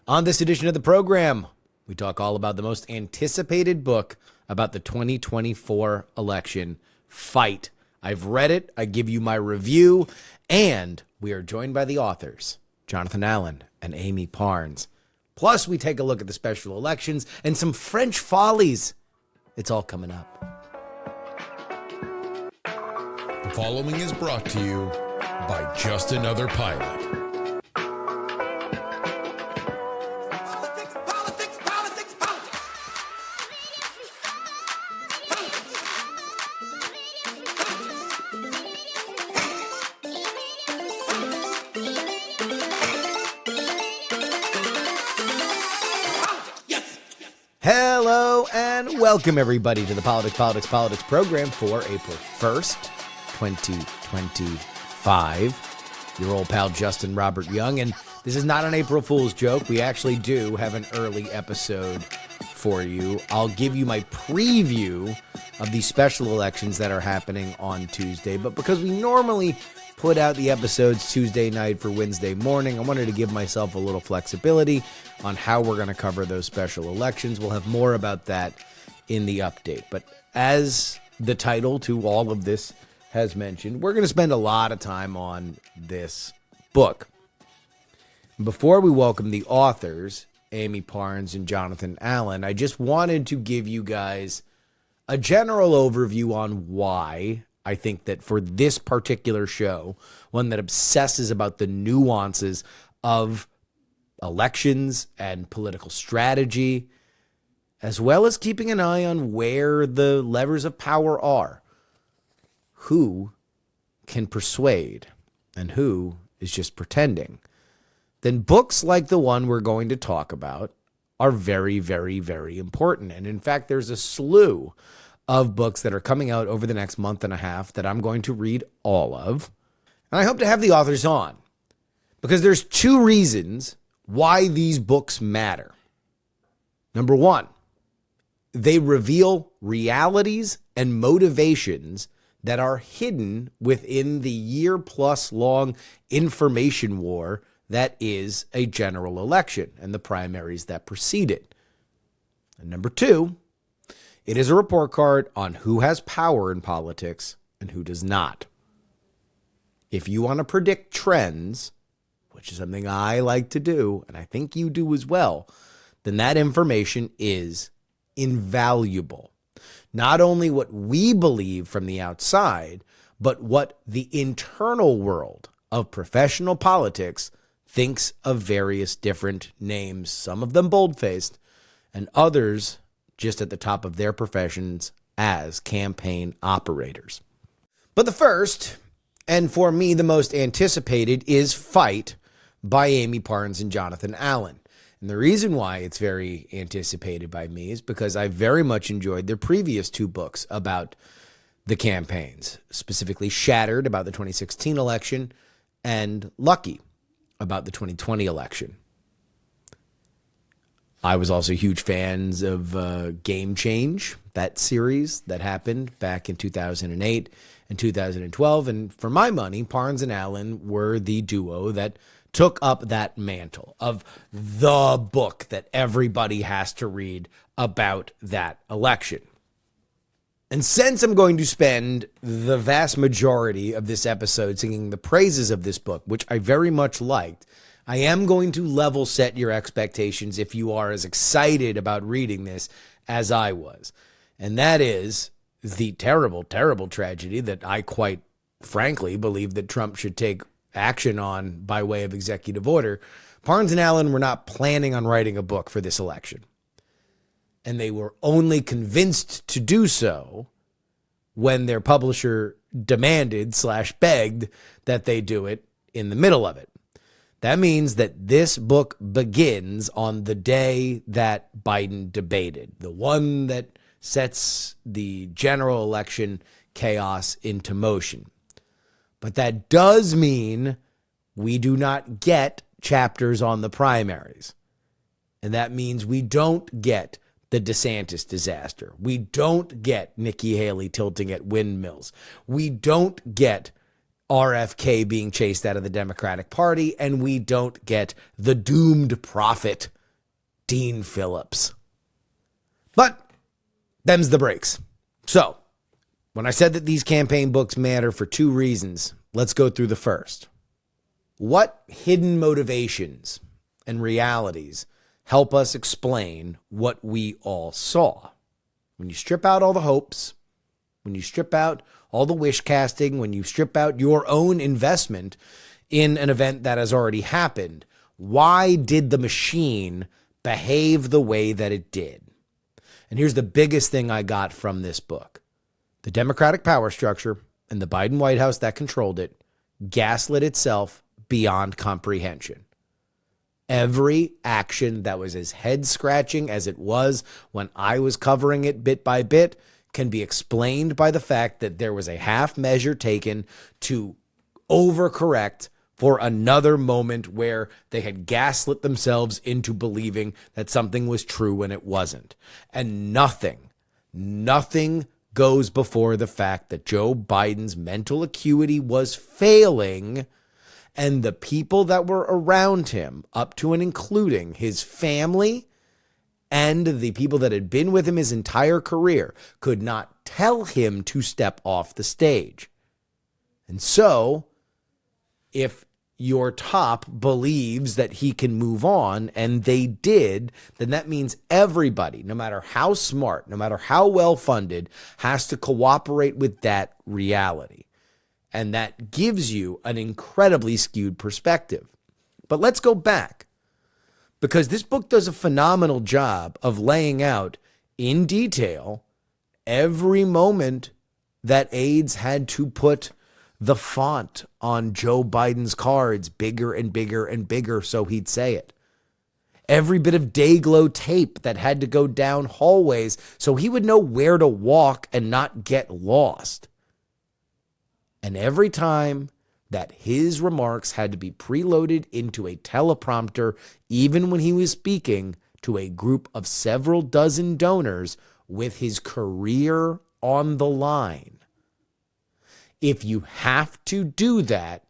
On this edition of the program, we talk all about the most anticipated book about the 2024 election, Fight. I've read it, I give you my review, and we are joined by the authors, Jonathan Allen and Amie Parnes. Plus, we take a look at the special elections and some French follies. It's all coming up. The following is brought to you by Just Another Pilot. Hello and welcome everybody to the Politics program for April 1st, 2025. Your old pal Justin Robert Young, and this is not an April Fool's joke. We actually do have an early episode for you. I'll give you my preview of the special elections that are happening on Tuesday, but because we normally put out the episodes Tuesday night for Wednesday morning, I wanted to give myself a little flexibility on how we're going to cover those special elections. We'll have more about that in the update. But as the title to all of this has mentioned, we're going to spend a lot of time on this book. Before we welcome the authors, Amie Parnes and Jonathan Allen, I just wanted to give you guys a general overview on why I think that for this particular show, one that obsesses about the nuances of elections and political strategy, as well as keeping an eye on where the levers of power are, who can persuade and who is just pretending, then books like the one we're going to talk about are very, very, very important. And in fact, there's a slew of books that are coming out over the next month and a half that I'm going to read all of. And I hope to have the authors on because there's two reasons why these books matter. Number one, they reveal realities and motivations that are hidden within the year-plus-long information war that is a general election and the primaries that precede it. And number two, it is a report card on who has power in politics and who does not. If you want to predict trends, which is something I like to do, and I think you do as well, then that information is invaluable. Not only what we believe from the outside, but what the internal world of professional politics thinks of various different names, some of them bold-faced, and others just at the top of their professions as campaign operators. But the first, and for me the most anticipated, is Fight by Amie Parnes and Jonathan Allen. And the reason why it's very anticipated by me is because I very much enjoyed their previous two books about the campaigns, specifically Shattered about the 2016 election and Lucky about the 2020 election. I was also huge fans of Game Change, that series that happened back in 2008 and 2012. And for my money, Parnes and Allen were the duo that took up that mantle of the book that everybody has to read about that election. And since I'm going to spend the vast majority of this episode singing the praises of this book, which I very much liked, I am going to level set your expectations if you are as excited about reading this as I was. And that is the terrible, terrible tragedy that I quite frankly believe that Trump should take action on by way of executive order. Parnes and Allen were not planning on writing a book for this election. And they were only convinced to do so when their publisher demanded/begged that they do it in the middle of it. That means that this book begins on the day that Biden debated, the one that sets the general election chaos into motion. But that does mean we do not get chapters on the primaries. And that means we don't get the DeSantis disaster. We don't get Nikki Haley tilting at windmills. We don't get RFK being chased out of the Democratic Party, and we don't get the doomed prophet, Dean Phillips. But them's the breaks. So, when I said that these campaign books matter for two reasons, let's go through the first. What hidden motivations and realities help us explain what we all saw? When you strip out all the hopes, when you strip out all the wish casting, when you strip out your own investment in an event that has already happened, why did the machine behave the way that it did? And here's the biggest thing I got from this book. The Democratic power structure and the Biden White House that controlled it gaslit itself beyond comprehension. Every action that was as head-scratching as it was when I was covering it bit by bit can be explained by the fact that there was a half measure taken to overcorrect for another moment where they had gaslit themselves into believing that something was true when it wasn't. And nothing goes before the fact that Joe Biden's mental acuity was failing, and the people that were around him, up to and including his family and the people that had been with him his entire career, could not tell him to step off the stage. And so, if your top believes that he can move on, and they did, then that means everybody, no matter how smart, no matter how well funded, has to cooperate with that reality. And that gives you an incredibly skewed perspective. But let's go back, because this book does a phenomenal job of laying out in detail every moment that aides had to put the font on Joe Biden's cards bigger and bigger and bigger so he'd say it. Every bit of Day-Glo tape that had to go down hallways so he would know where to walk and not get lost. And every time that his remarks had to be preloaded into a teleprompter, even when he was speaking to a group of several dozen donors with his career on the line. If you have to do that,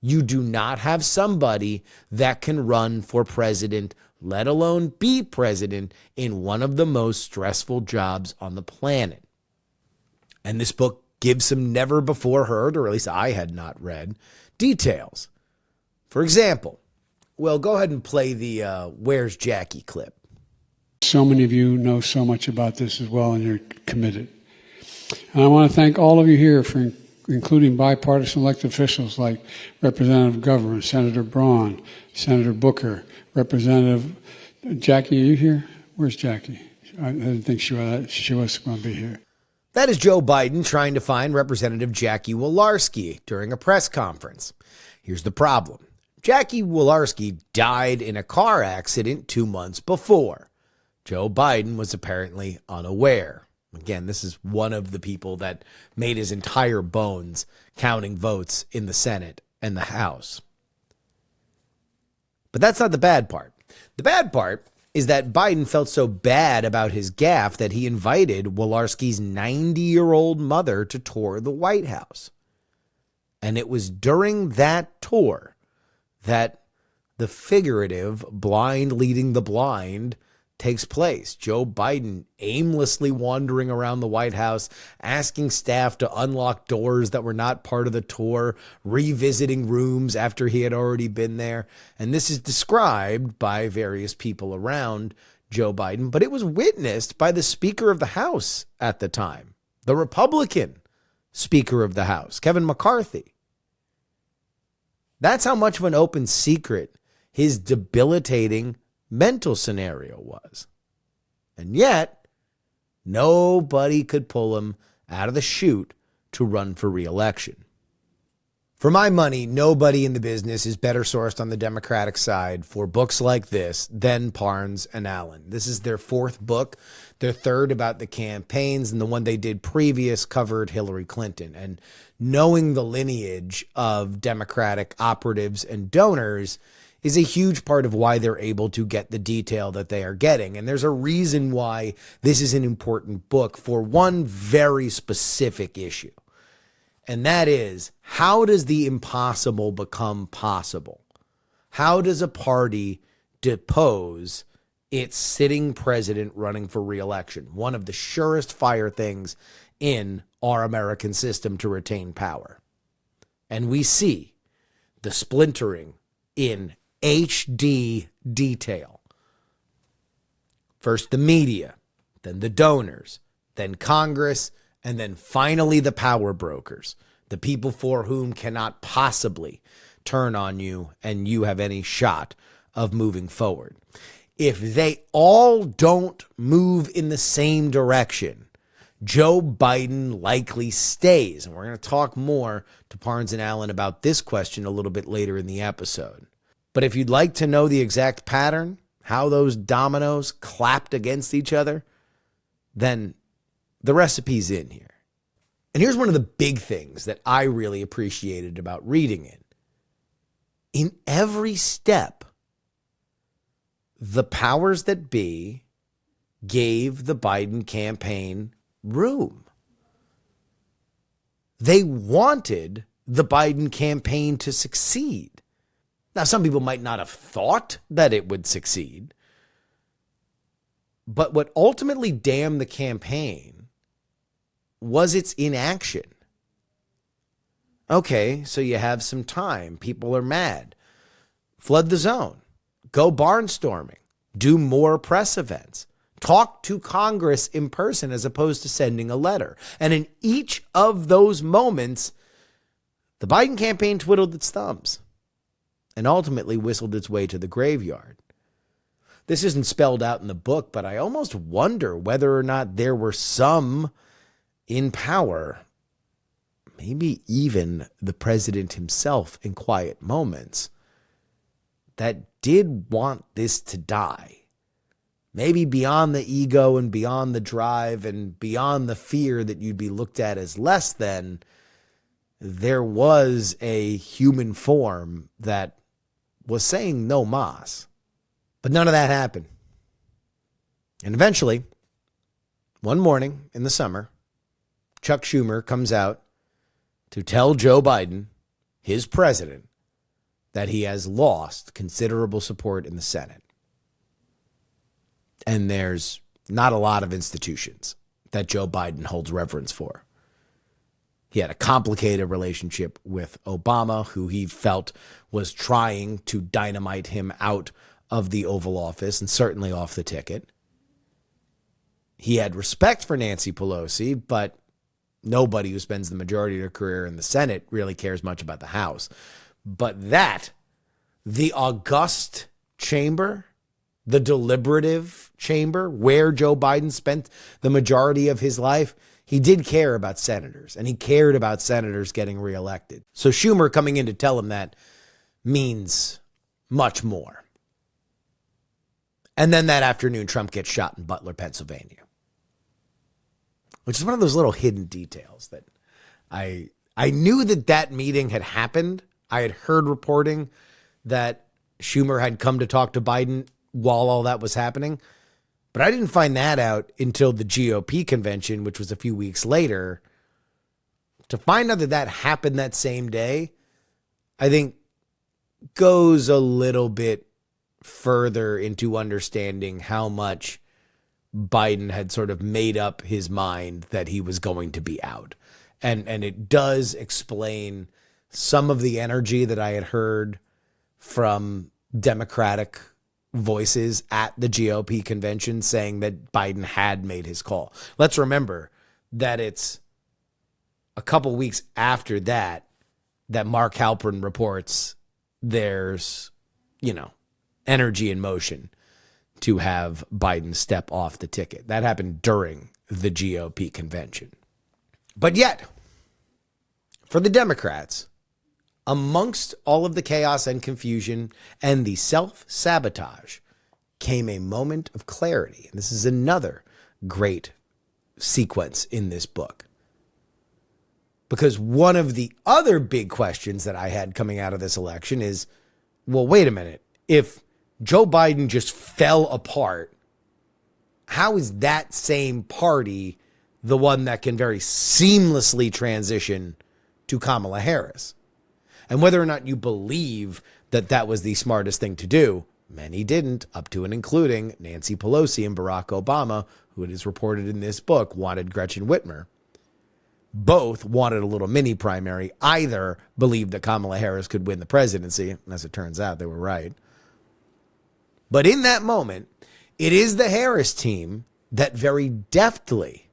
you do not have somebody that can run for president, let alone be president, in one of the most stressful jobs on the planet. And this book gives some never before heard, or at least I had not read, details. For example, well, go ahead and play the Where's Jackie clip. So many of you know so much about this as well, and you're committed. And I want to thank all of you here for including bipartisan elected officials like Representative Governor, Senator Braun, Senator Booker, Representative Jackie. Are you here? Where's Jackie? I didn't think she was going to be here. That is Joe Biden trying to find Representative Jackie Walorski during a press conference. Here's the problem. Jackie Walorski died in a car accident 2 months before. Joe Biden was apparently unaware. Again, this is one of the people that made his entire bones counting votes in the Senate and the House. But that's not the bad part. The bad part is that Biden felt so bad about his gaffe that he invited Walorski's 90-year-old mother to tour the White House. And it was during that tour that the figurative blind leading the blind takes place. Joe Biden aimlessly wandering around the White House, asking staff to unlock doors that were not part of the tour, revisiting rooms after he had already been there. And this is described by various people around Joe Biden, but it was witnessed by the Speaker of the House at the time, the Republican Speaker of the House, Kevin McCarthy. That's how much of an open secret his debilitating mental scenario was. And yet, nobody could pull him out of the chute to run for re-election. For my money, nobody in the business is better sourced on the Democratic side for books like this than Parnes and Allen. This is their fourth book, their third about the campaigns, and the one they did previous covered Hillary Clinton. And knowing the lineage of Democratic operatives and donors is a huge part of why they're able to get the detail that they are getting. And there's a reason why this is an important book for one very specific issue. And that is, how does the impossible become possible? How does a party depose its sitting president running for re-election? One of the surest fire things in our American system to retain power. And we see the splintering in HD detail. First the media, then the donors, then Congress, and then finally the power brokers, the people for whom cannot possibly turn on you and you have any shot of moving forward. If they all don't move in the same direction, Joe Biden likely stays. And we're going to talk more to Parnes and Allen about this question a little bit later in the episode. But if you'd like to know the exact pattern, how those dominoes clapped against each other, then the recipe's in here. And here's one of the big things that I really appreciated about reading it. In every step, the powers that be gave the Biden campaign room. They wanted the Biden campaign to succeed. Now, some people might not have thought that it would succeed, but what ultimately damned the campaign was its inaction. Okay, so you have some time. People are mad. Flood the zone. Go barnstorming. Do more press events. Talk to Congress in person as opposed to sending a letter. And in each of those moments, the Biden campaign twiddled its thumbs and ultimately whistled its way to the graveyard. This isn't spelled out in the book, but I almost wonder whether or not there were some in power, maybe even the president himself in quiet moments, that did want this to die. Maybe beyond the ego and beyond the drive and beyond the fear that you'd be looked at as less than, there was a human form that was saying no mas. But none of that happened. And eventually, one morning in the summer, Chuck Schumer comes out to tell Joe Biden, his president, that he has lost considerable support in the Senate. And there's not a lot of institutions that Joe Biden holds reverence for. He had a complicated relationship with Obama, who he felt was trying to dynamite him out of the Oval Office and certainly off the ticket. He had respect for Nancy Pelosi, but nobody who spends the majority of their career in the Senate really cares much about the House. But that, the august chamber, the deliberative chamber where Joe Biden spent the majority of his life, he did care about senators, and he cared about senators getting reelected. So Schumer coming in to tell him that means much more. And then that afternoon, Trump gets shot in Butler, Pennsylvania, which is one of those little hidden details that I knew that meeting had happened. I had heard reporting that Schumer had come to talk to Biden while all that was happening. But I didn't find that out until the GOP convention, which was a few weeks later. To find out that happened that same day, I think goes a little bit further into understanding how much Biden had sort of made up his mind that he was going to be out. And it does explain some of the energy that I had heard from Democratic voices at the GOP convention saying that Biden had made his call. Let's remember that it's a couple weeks after that Mark Halperin reports there's, energy in motion to have Biden step off the ticket. That happened during the GOP convention. But yet, for the Democrats, amongst all of the chaos and confusion and the self-sabotage came a moment of clarity. And this is another great sequence in this book. Because one of the other big questions that I had coming out of this election is, well, wait a minute. If Joe Biden just fell apart, how is that same party the one that can very seamlessly transition to Kamala Harris. And whether or not you believe that that was the smartest thing to do, many didn't, up to and including Nancy Pelosi and Barack Obama, who it is reported in this book wanted Gretchen Whitmer. Both wanted a little mini primary. Either believed that Kamala Harris could win the presidency, and as it turns out, they were right. But in that moment, it is the Harris team that very deftly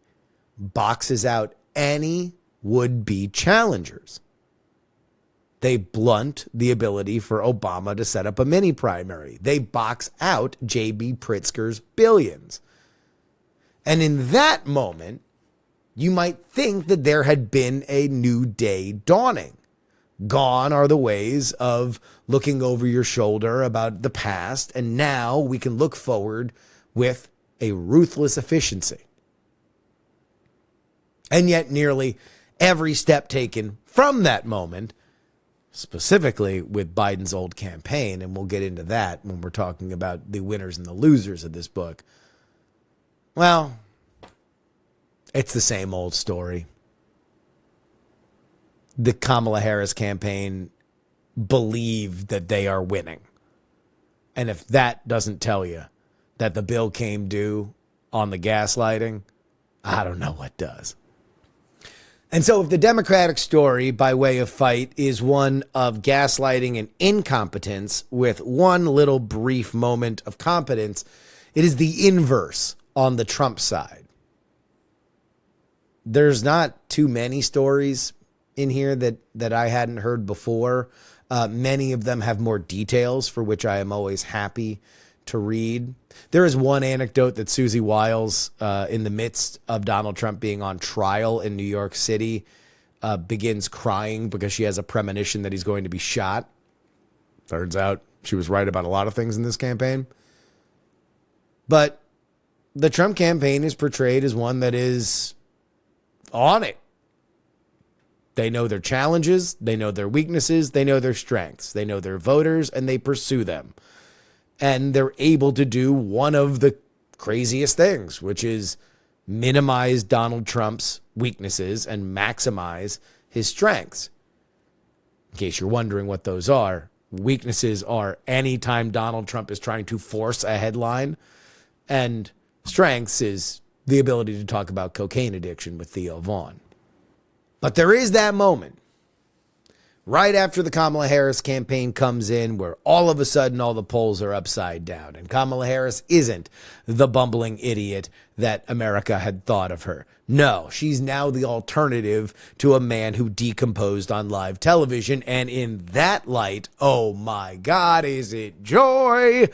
boxes out any would-be challengers. They blunt the ability for Obama to set up a mini primary. They box out J.B. Pritzker's billions. And in that moment, you might think that there had been a new day dawning. Gone are the ways of looking over your shoulder about the past, and now we can look forward with a ruthless efficiency. And yet nearly every step taken from that moment, specifically with Biden's old campaign, and we'll get into that when we're talking about the winners and the losers of this book, well, it's the same old story. The Kamala Harris campaign believe that they are winning. And if that doesn't tell you that the bill came due on the gaslighting, I don't know what does. And so if the Democratic story by way of fight is one of gaslighting and incompetence with one little brief moment of competence, it is the inverse on the Trump side. There's not too many stories in here that I hadn't heard before. Many of them have more details, for which I am always happy to read. There is one anecdote that Susie Wiles, in the midst of Donald Trump being on trial in New York City, begins crying because she has a premonition that he's going to be shot. Turns out she was right about a lot of things in this campaign. But the Trump campaign is portrayed as one that is on it. They know their challenges, they know their weaknesses, they know their strengths, they know their voters, and they pursue them. And they're able to do one of the craziest things, which is minimize Donald Trump's weaknesses and maximize his strengths. In case you're wondering what those are, weaknesses are anytime Donald Trump is trying to force a headline, and strengths is the ability to talk about cocaine addiction with Theo Vaughn. But there is that moment right after the Kamala Harris campaign comes in where all of a sudden all the polls are upside down, and Kamala Harris isn't the bumbling idiot that America had thought of her. No, she's now the alternative to a man who decomposed on live television, and in that light, oh my God, is it joy?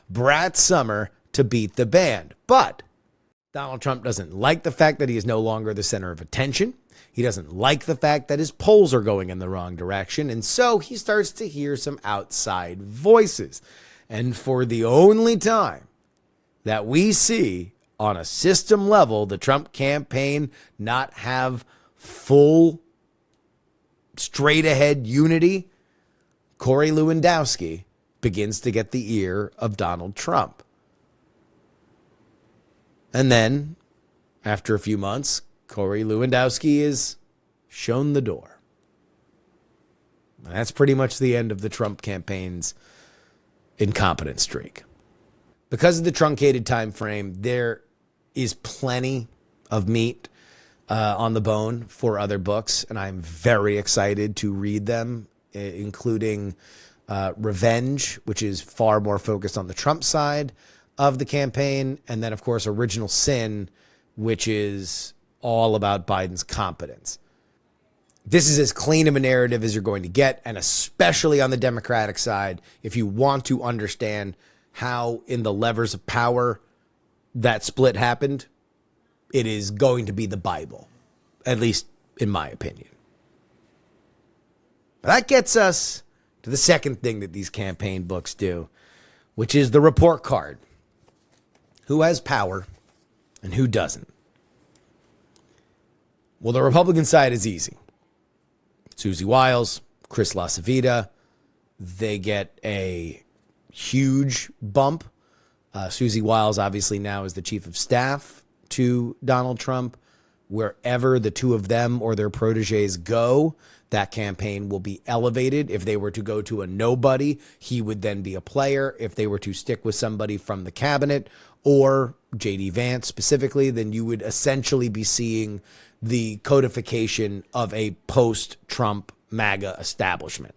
Brat Summer to beat the band. But Donald Trump doesn't like the fact that he is no longer the center of attention. He doesn't like the fact that his polls are going in the wrong direction, and so he starts to hear some outside voices. And for the only time that we see on a system level the Trump campaign not have full, straight-ahead unity, Corey Lewandowski begins to get the ear of Donald Trump. And then, after a few months, Corey Lewandowski is shown the door. And that's pretty much the end of the Trump campaign's incompetence streak. Because of the truncated time frame, there is plenty of meat on the bone for other books, and I'm very excited to read them, including Revenge, which is far more focused on the Trump side of the campaign, and then, of course, Original Sin, which is all about Biden's competence. This is as clean of a narrative as you're going to get, and especially on the Democratic side, if you want to understand how in the levers of power that split happened, it is going to be the Bible, at least in my opinion. But that gets us to the second thing that these campaign books do, which is the report card. Who has power and who doesn't? Well, the Republican side is easy. Susie Wiles, Chris LaCivita, they get a huge bump. Susie Wiles obviously now is the chief of staff to Donald Trump. wherever the two of them or their proteges go, that campaign will be elevated. If they were to go to a nobody, he would then be a player. If they were to stick with somebody from the cabinet or J.D. Vance specifically, then you would essentially be seeing the codification of a post-Trump MAGA establishment.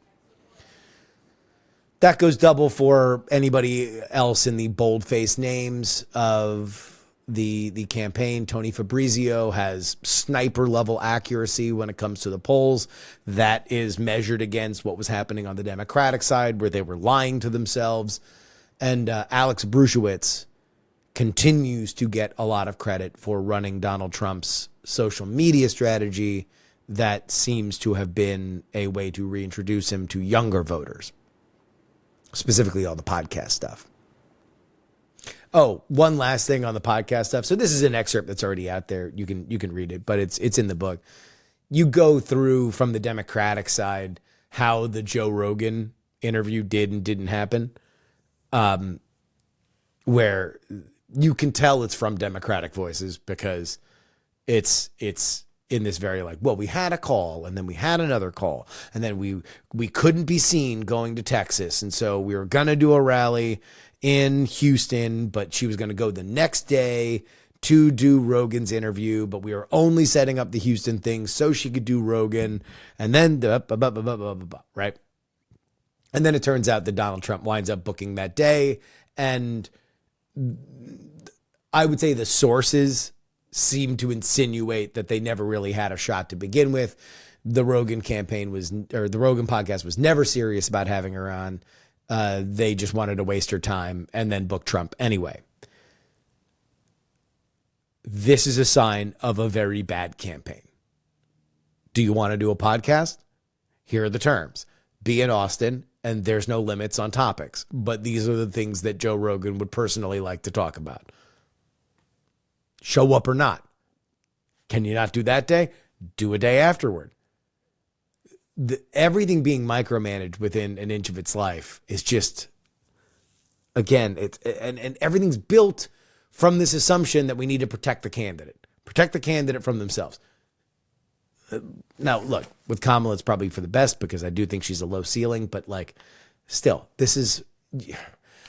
That goes double for anybody else in the bold-faced names of the campaign. Tony Fabrizio has sniper-level accuracy when it comes to the polls. That is measured against what was happening on the Democratic side, where they were lying to themselves. And Alex Brusiewicz continues to get a lot of credit for running Donald Trump's social media strategy that seems to have been a way to reintroduce him to younger voters, specifically all the podcast stuff. Oh, one last thing on the podcast stuff. So this is an excerpt that's already out there. You can read it, but it's in the book. You go through from the Democratic side how the Joe Rogan interview did and didn't happen, where you can tell it's from Democratic voices because it's in this very like, well, we had a call and then we had another call and then we couldn't be seen going to Texas. And so we were going to do a rally in Houston, but she was going to go the next day to do Rogan's interview, but we were only setting up the Houston thing so she could do Rogan. And then right. And then it turns out that Donald Trump winds up booking that day. And I would say the sources seem to insinuate that they never really had a shot to begin with. The Rogan podcast was never serious about having her on. They just wanted to waste her time and then book Trump anyway. This is a sign of a very bad campaign. Do you want to do a podcast? Here are the terms. Be in Austin, and there's no limits on topics. But these are the things that Joe Rogan would personally like to talk about. Show up or not. Can you not do that day? Do a day afterward. Everything being micromanaged within an inch of its life is just, again, and everything's built from this assumption that we need to protect the candidate from themselves. Now, look, with Kamala, it's probably for the best because I do think she's a low ceiling, but like, still, this is,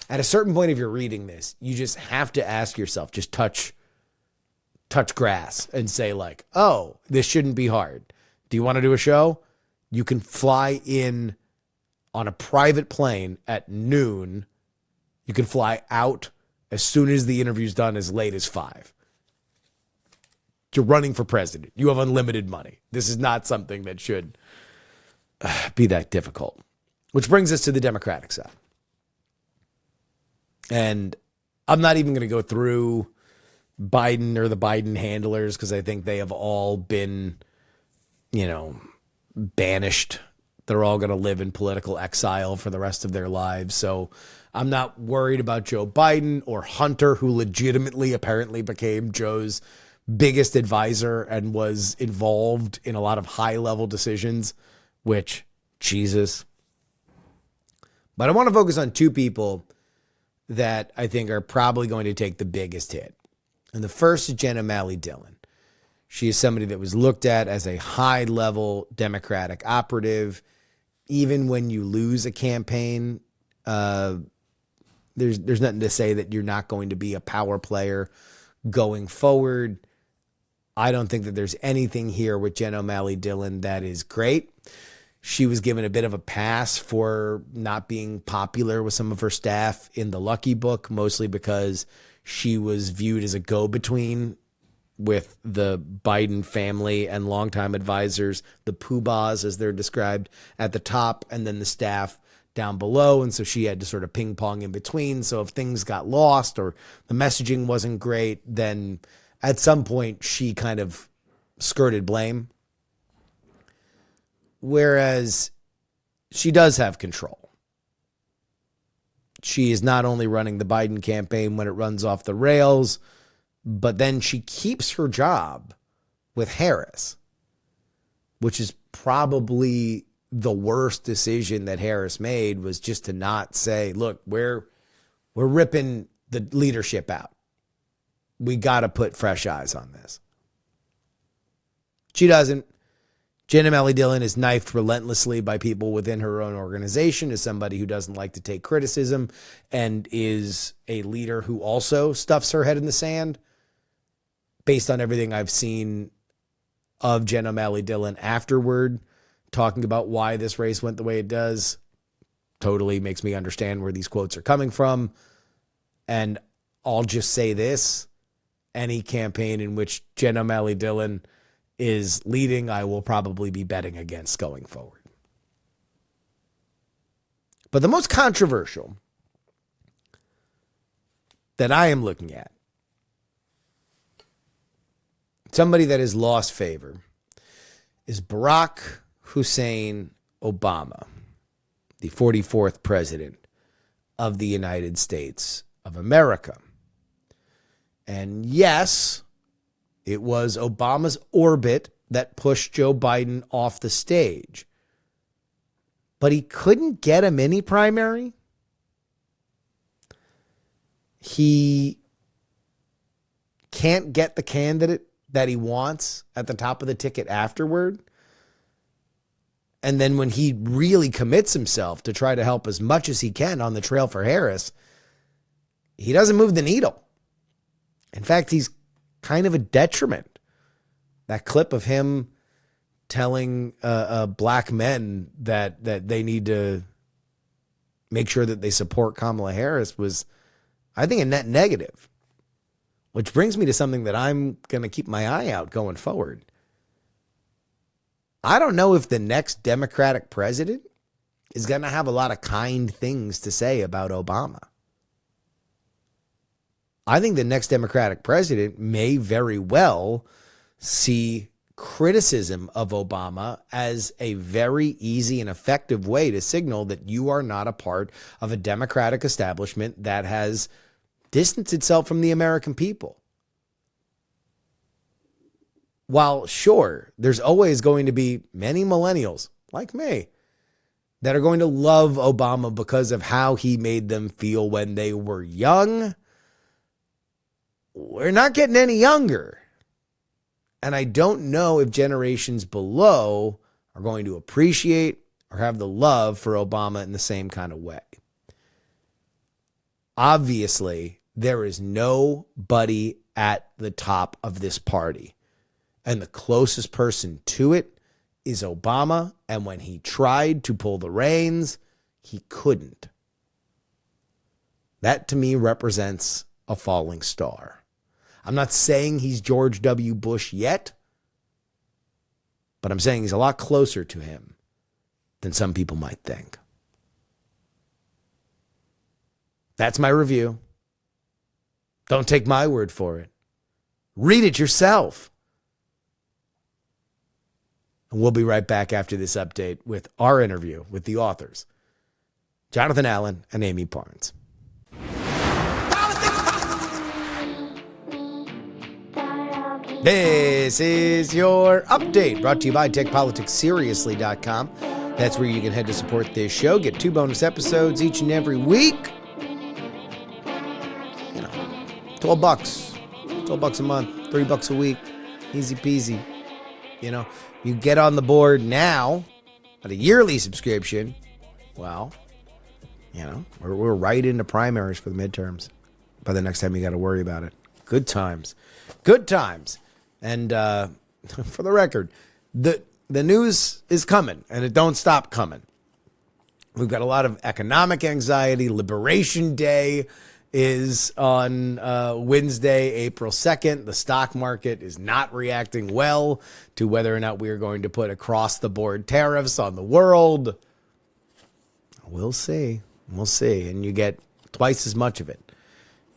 at a certain point if you're reading this, you just have to ask yourself, just touch grass and say like, oh, this shouldn't be hard. Do you want to do a show? You can fly in on a private plane at noon. You can fly out as soon as the interview's done, as late as 5. You're running for president. You have unlimited money. This is not something that should be that difficult. Which brings us to the Democratic side. And I'm not even going to go through Biden or the Biden handlers because I think they have all been, banished. They're all going to live in political exile for the rest of their lives. So I'm not worried about Joe Biden or Hunter, who legitimately apparently became Joe's biggest advisor and was involved in a lot of high-level decisions, which, Jesus. But I want to focus on two people that I think are probably going to take the biggest hit. And the first is Jen O'Malley Dillon. She is somebody that was looked at as a high-level Democratic operative. Even when you lose a campaign, there's nothing to say that you're not going to be a power player going forward. I don't think that there's anything here with Jen O'Malley Dillon that is great. She was given a bit of a pass for not being popular with some of her staff in the Lucky Book, mostly because she was viewed as a go-between with the Biden family and longtime advisors, the poobahs as they're described, at the top, and then the staff down below. And so she had to sort of ping pong in between. So if things got lost or the messaging wasn't great, then at some point she kind of skirted blame. Whereas she does have control. She is not only running the Biden campaign when it runs off the rails, but then she keeps her job with Harris, which is probably the worst decision that Harris made, was just to not say, look, we're ripping the leadership out. We got to put fresh eyes on this. She doesn't. Jenna Melly Dillon is knifed relentlessly by people within her own organization as somebody who doesn't like to take criticism and is a leader who also stuffs her head in the sand. Based on everything I've seen of Jenna Melly Dillon afterward, talking about why this race went the way it does, totally makes me understand where these quotes are coming from. And I'll just say this, any campaign in which Jenna Melly Dillon is leading, I will probably be betting against going forward. But the most controversial that I am looking at, somebody that has lost favor, is Barack Hussein Obama, the 44th president of the United States of America. And yes, it was Obama's orbit that pushed Joe Biden off the stage. But he couldn't get a mini primary. He can't get the candidate that he wants at the top of the ticket afterward. And then when he really commits himself to try to help as much as he can on the trail for Harris, he doesn't move the needle. In fact, he's kind of a detriment. That clip of him telling black men that they need to make sure that they support Kamala Harris was, I think, a net negative. Which brings me to something that I'm going to keep my eye out going forward. I don't know if the next Democratic president is going to have a lot of kind things to say about Obama. I think the next Democratic president may very well see criticism of Obama as a very easy and effective way to signal that you are not a part of a Democratic establishment that has distanced itself from the American people. While sure, there's always going to be many millennials like me that are going to love Obama because of how he made them feel when they were young, we're not getting any younger. And I don't know if generations below are going to appreciate or have the love for Obama in the same kind of way. Obviously, there is nobody at the top of this party. And the closest person to it is Obama. And when he tried to pull the reins, he couldn't. That to me represents a falling star. I'm not saying he's George W. Bush yet, but I'm saying he's a lot closer to him than some people might think. That's my review. Don't take my word for it. Read it yourself. And we'll be right back after this update with our interview with the authors, Jonathan Allen and Amie Parnes. This is your update brought to you by TechPoliticsSeriously.com. That's where you can head to support this show. Get 2 bonus episodes each and every week. You know, $12. $12 a month, $3 a week. Easy peasy. You know, you get on the board now at a yearly subscription. Well, you know, we're right into primaries for the midterms. By the next time you got to worry about it. Good times. Good times. And for the record, the news is coming, and it don't stop coming. We've got a lot of economic anxiety. Liberation Day is on Wednesday, April 2nd. The stock market is not reacting well to whether or not we are going to put across-the-board tariffs on the world. We'll see. We'll see. And you get twice as much of it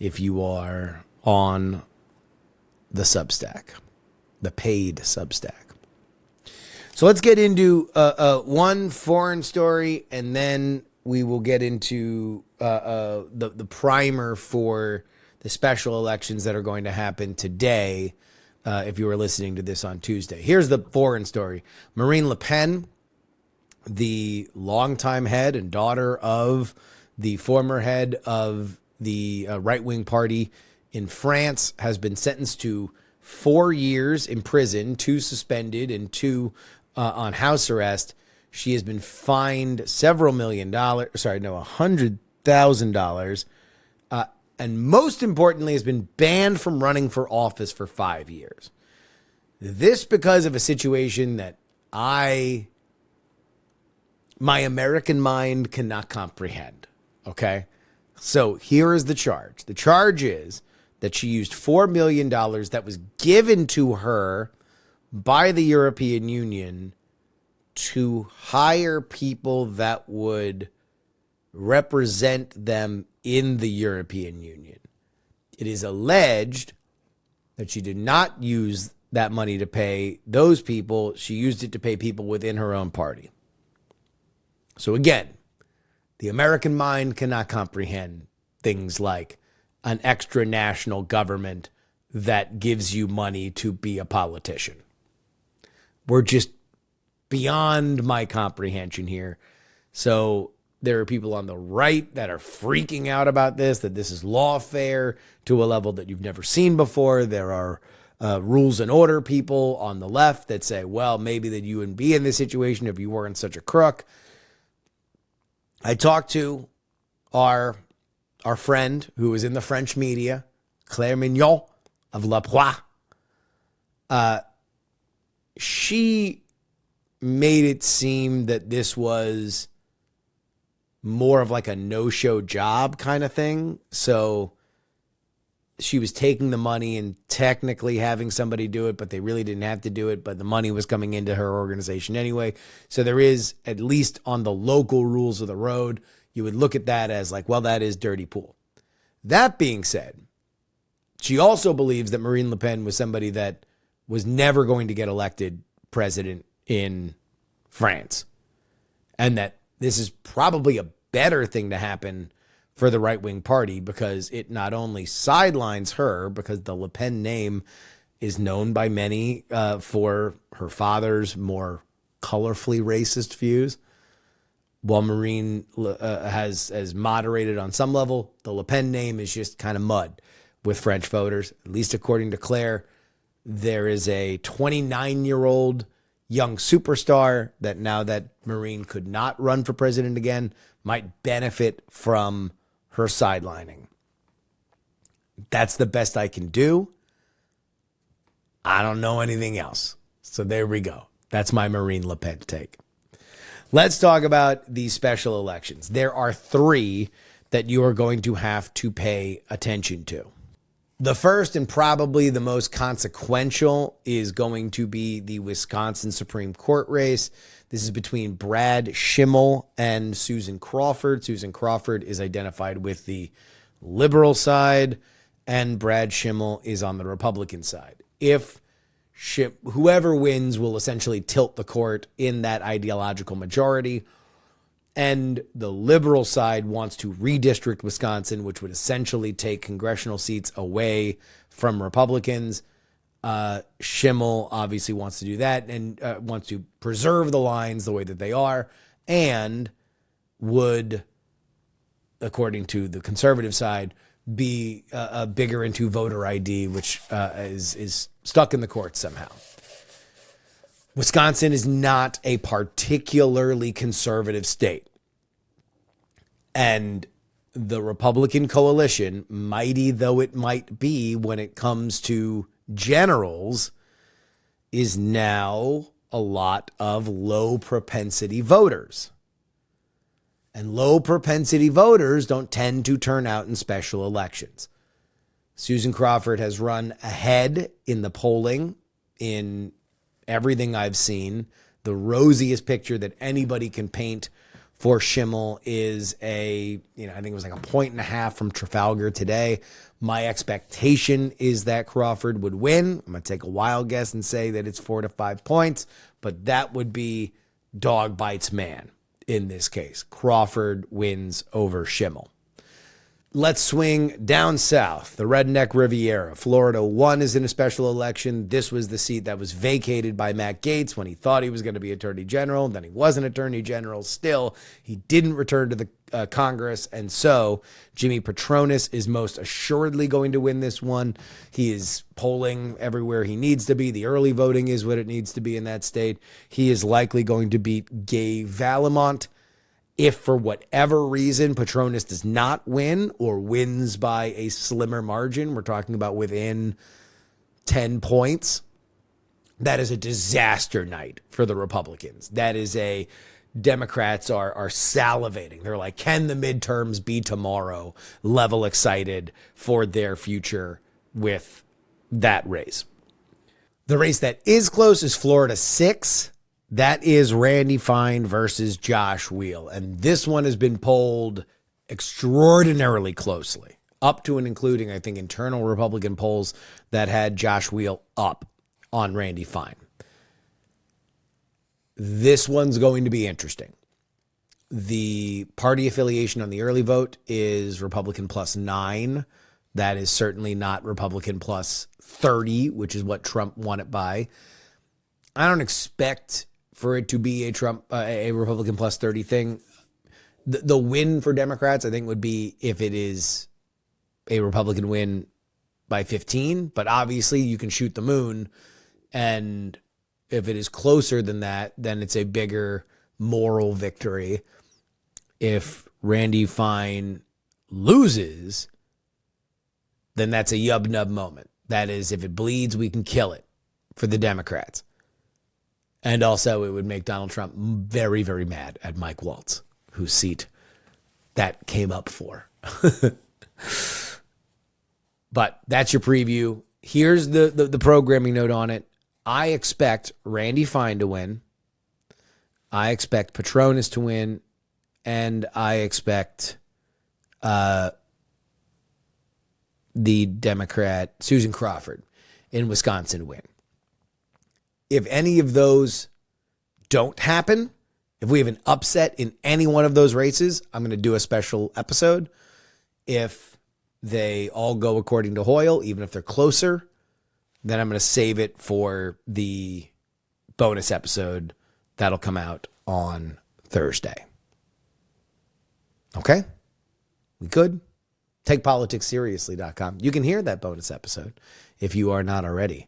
if you are on the Substack, the paid Substack. So let's get into one foreign story, and then we will get into the primer for the special elections that are going to happen today, if you were listening to this on Tuesday. Here's the foreign story. Marine Le Pen, the longtime head and daughter of the former head of the right-wing party in France, has been sentenced to 4 years in prison, 2 suspended and 2 on house arrest. She has been fined several $100,000, and most importantly has been banned from running for office for 5 years. This because of a situation that my American mind cannot comprehend. Okay? So here is the charge. The charge is that she used $4 million that was given to her by the European Union to hire people that would represent them in the European Union. It is alleged that she did not use that money to pay those people. She used it to pay people within her own party. So again, the American mind cannot comprehend things like an extra national government that gives you money to be a politician. We're just beyond my comprehension here. So there are people on the right that are freaking out about this, that this is lawfare to a level that you've never seen before. There are rules and order people on the left that say, well, maybe that you wouldn't be in this situation if you weren't such a crook. I talked to our friend who was in the French media, Claire Mignon of La Proie. She made it seem that this was more of like a no-show job kind of thing. So she was taking the money and technically having somebody do it, but they really didn't have to do it. But the money was coming into her organization anyway. So there is, at least on the local rules of the road, you would look at that as like, well, that is dirty pool. That being said, she also believes that Marine Le Pen was somebody that was never going to get elected president in France, and that this is probably a better thing to happen for the right-wing party because it not only sidelines her, because the Le Pen name is known by many for her father's more colorfully racist views, while Marine has moderated on some level, the Le Pen name is just kind of mud with French voters, at least according to Claire. There is a 29-year-old young superstar that, now that Marine could not run for president again, might benefit from her sidelining. That's the best I can do. I don't know anything else. So there we go. That's my Marine Le Pen take. Let's talk about these special elections. There are 3 that you are going to have to pay attention to. The first and probably the most consequential is going to be the Wisconsin Supreme Court race. This is between Brad Schimmel and Susan Crawford. Susan Crawford is identified with the liberal side, and Brad Schimmel is on the Republican side. Whoever wins will essentially tilt the court in that ideological majority. And the liberal side wants to redistrict Wisconsin, which would essentially take congressional seats away from Republicans. Schimmel obviously wants to do that and wants to preserve the lines the way that they are, and would, according to the conservative side, be bigger into voter ID, which is stuck in the courts somehow. Wisconsin is not a particularly conservative state. And the Republican coalition, mighty though it might be when it comes to generals, is now a lot of low propensity voters. And low propensity voters don't tend to turn out in special elections. Susan Crawford has run ahead in the polling in everything I've seen. The rosiest picture that anybody can paint for Schimmel is I think it was like 1.5 from Trafalgar today. My expectation is that Crawford would win. I'm going to take a wild guess and say that it's 4 to 5 points, but that would be dog bites man in this case. Crawford wins over Schimmel. Let's swing down south, the Redneck Riviera. Florida 1 is in a special election. This was the seat that was vacated by Matt Gaetz when he thought he was going to be attorney general. Then he wasn't attorney general. Still, he didn't return to the Congress. And so Jimmy Patronis is most assuredly going to win this one. He is polling everywhere he needs to be. The early voting is what it needs to be in that state. He is likely going to beat Gay Valimont. If for whatever reason Patronis does not win or wins by a slimmer margin, we're talking about within 10 points, that is a disaster night for the Republicans. That is a Democrats are salivating. They're like, can the midterms be tomorrow? Level excited for their future with that race. The race that is close is Florida 6. That is Randy Fine versus Josh Wheel. And this one has been polled extraordinarily closely, up to and including, I think, internal Republican polls that had Josh Wheel up on Randy Fine. This one's going to be interesting. The party affiliation on the early vote is Republican +9. That is certainly not Republican +30, which is what Trump won it by. I don't expect for it to be a Republican +30 thing. The win for Democrats, I think, would be if it is a Republican win by 15. But obviously, you can shoot the moon. And if it is closer than that, then it's a bigger moral victory. If Randy Fine loses, then that's a yub-nub moment. That is, if it bleeds, we can kill it for the Democrats. And also, it would make Donald Trump very, very mad at Mike Waltz, whose seat that came up for. But that's your preview. Here's the programming note on it. I expect Randy Fine to win. I expect Patronis to win. And I expect the Democrat Susan Crawford in Wisconsin to win. If any of those don't happen, if we have an upset in any one of those races, I'm going to do a special episode. If they all go according to Hoyle, even if they're closer, then I'm going to save it for the bonus episode that'll come out on Thursday. Okay? We good? TakePoliticsSeriously.com. You can hear that bonus episode if you are not already.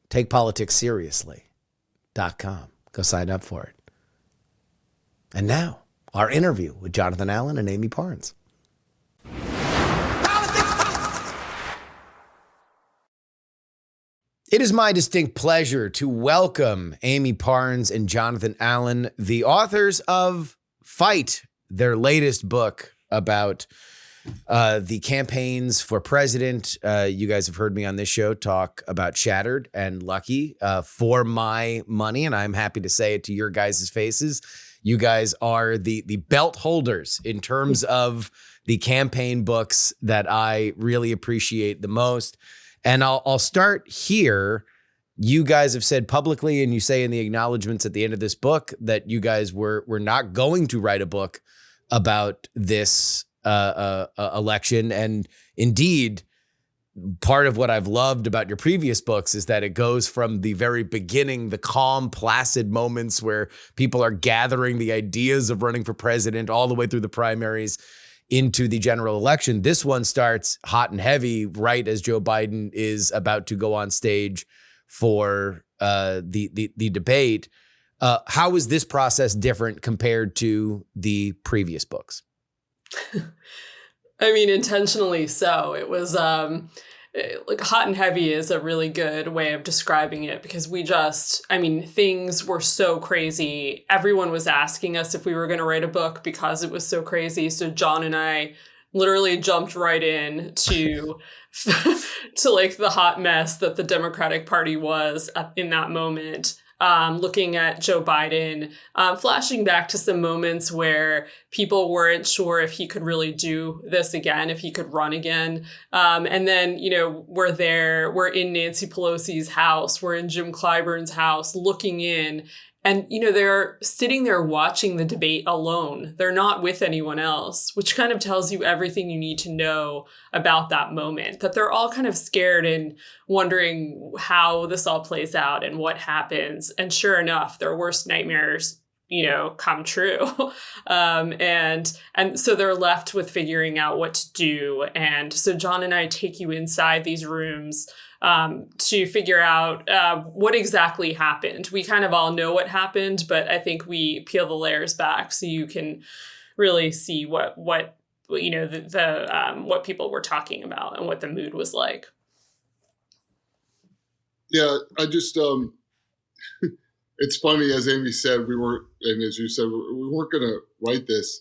TakePoliticsSeriously.com. Go sign up for it. And now, our interview with Jonathan Allen and Amie Parnes. It is my distinct pleasure to welcome Amie Parnes and Jonathan Allen, the authors of Fight, their latest book about the campaigns for president. You guys have heard me on this show talk about Shattered and Lucky for my money, and I'm happy to say it to your guys' faces. You guys are the belt holders in terms of the campaign books that I really appreciate the most. And I'll start here. You guys have said publicly, and you say in the acknowledgments at the end of this book, that you guys were not going to write a book about this election. And indeed, part of what I've loved about your previous books is that it goes from the very beginning, the calm, placid moments where people are gathering the ideas of running for president all the way through the primaries into the general election. This one starts hot and heavy right as Joe Biden is about to go on stage for the debate. How is this process different compared to the previous books? I mean, intentionally so. It was like hot and heavy is a really good way of describing it, because things were so crazy. Everyone was asking us if we were going to write a book because it was so crazy. So John and I literally jumped right in to like the hot mess that the Democratic Party was in that moment. Looking at Joe Biden, flashing back to some moments where people weren't sure if he could really do this again, if he could run again. And then, we're in Nancy Pelosi's house, we're in Jim Clyburn's house looking in. And, they're sitting there watching the debate alone. They're not with anyone else, which kind of tells you everything you need to know about that moment, that they're all kind of scared and wondering how this all plays out and what happens. And sure enough, their worst nightmares, come true. And so they're left with figuring out what to do. And so John and I take you inside these rooms to figure out what exactly happened. We kind of all know what happened, but I think we peel the layers back so you can really see what people were talking about and what the mood was like. Yeah, I just it's funny, as Amie said, and as you said, we weren't going to write this.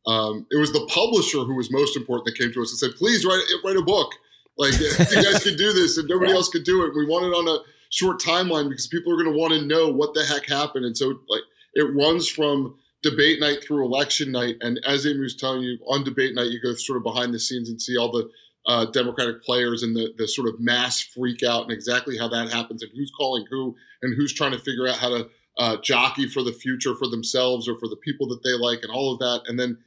It was the publisher who was most important that came to us and said, "Please write a book. Like, you guys can do this, and nobody else could do it." We want it on a short timeline because people are going to want to know what the heck happened. And so, it runs from debate night through election night. And as Amie was telling you, on debate night, you go sort of behind the scenes and see all the Democratic players and the sort of mass freak out and exactly how that happens and who's calling who and who's trying to figure out how to jockey for the future for themselves or for the people that they like and all of that. And then,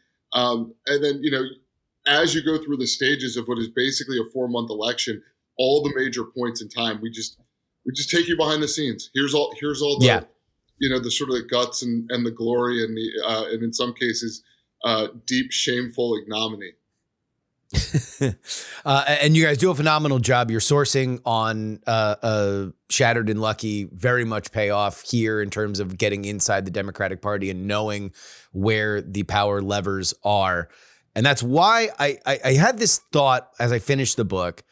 as you go through the stages of what is basically a 4-month election, all the major points in time, we just take you behind the scenes. Here's all the, the sort of the guts and the glory and and in some cases, deep, shameful ignominy. And you guys do a phenomenal job. Your sourcing on Shattered and Lucky very much pay off here in terms of getting inside the Democratic Party and knowing where the power levers are. And that's why I had this thought as I finished the book,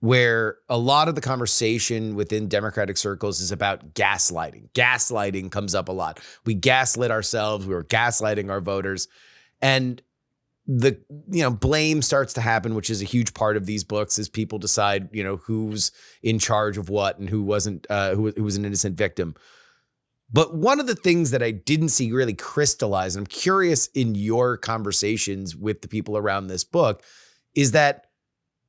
where a lot of the conversation within Democratic circles is about gaslighting. Gaslighting comes up a lot. We gaslit ourselves. We were gaslighting our voters. And the blame starts to happen, which is a huge part of these books, as people decide who's in charge of what and who wasn't, who was an innocent victim. But one of the things that I didn't see really crystallize, and I'm curious in your conversations with the people around this book, is that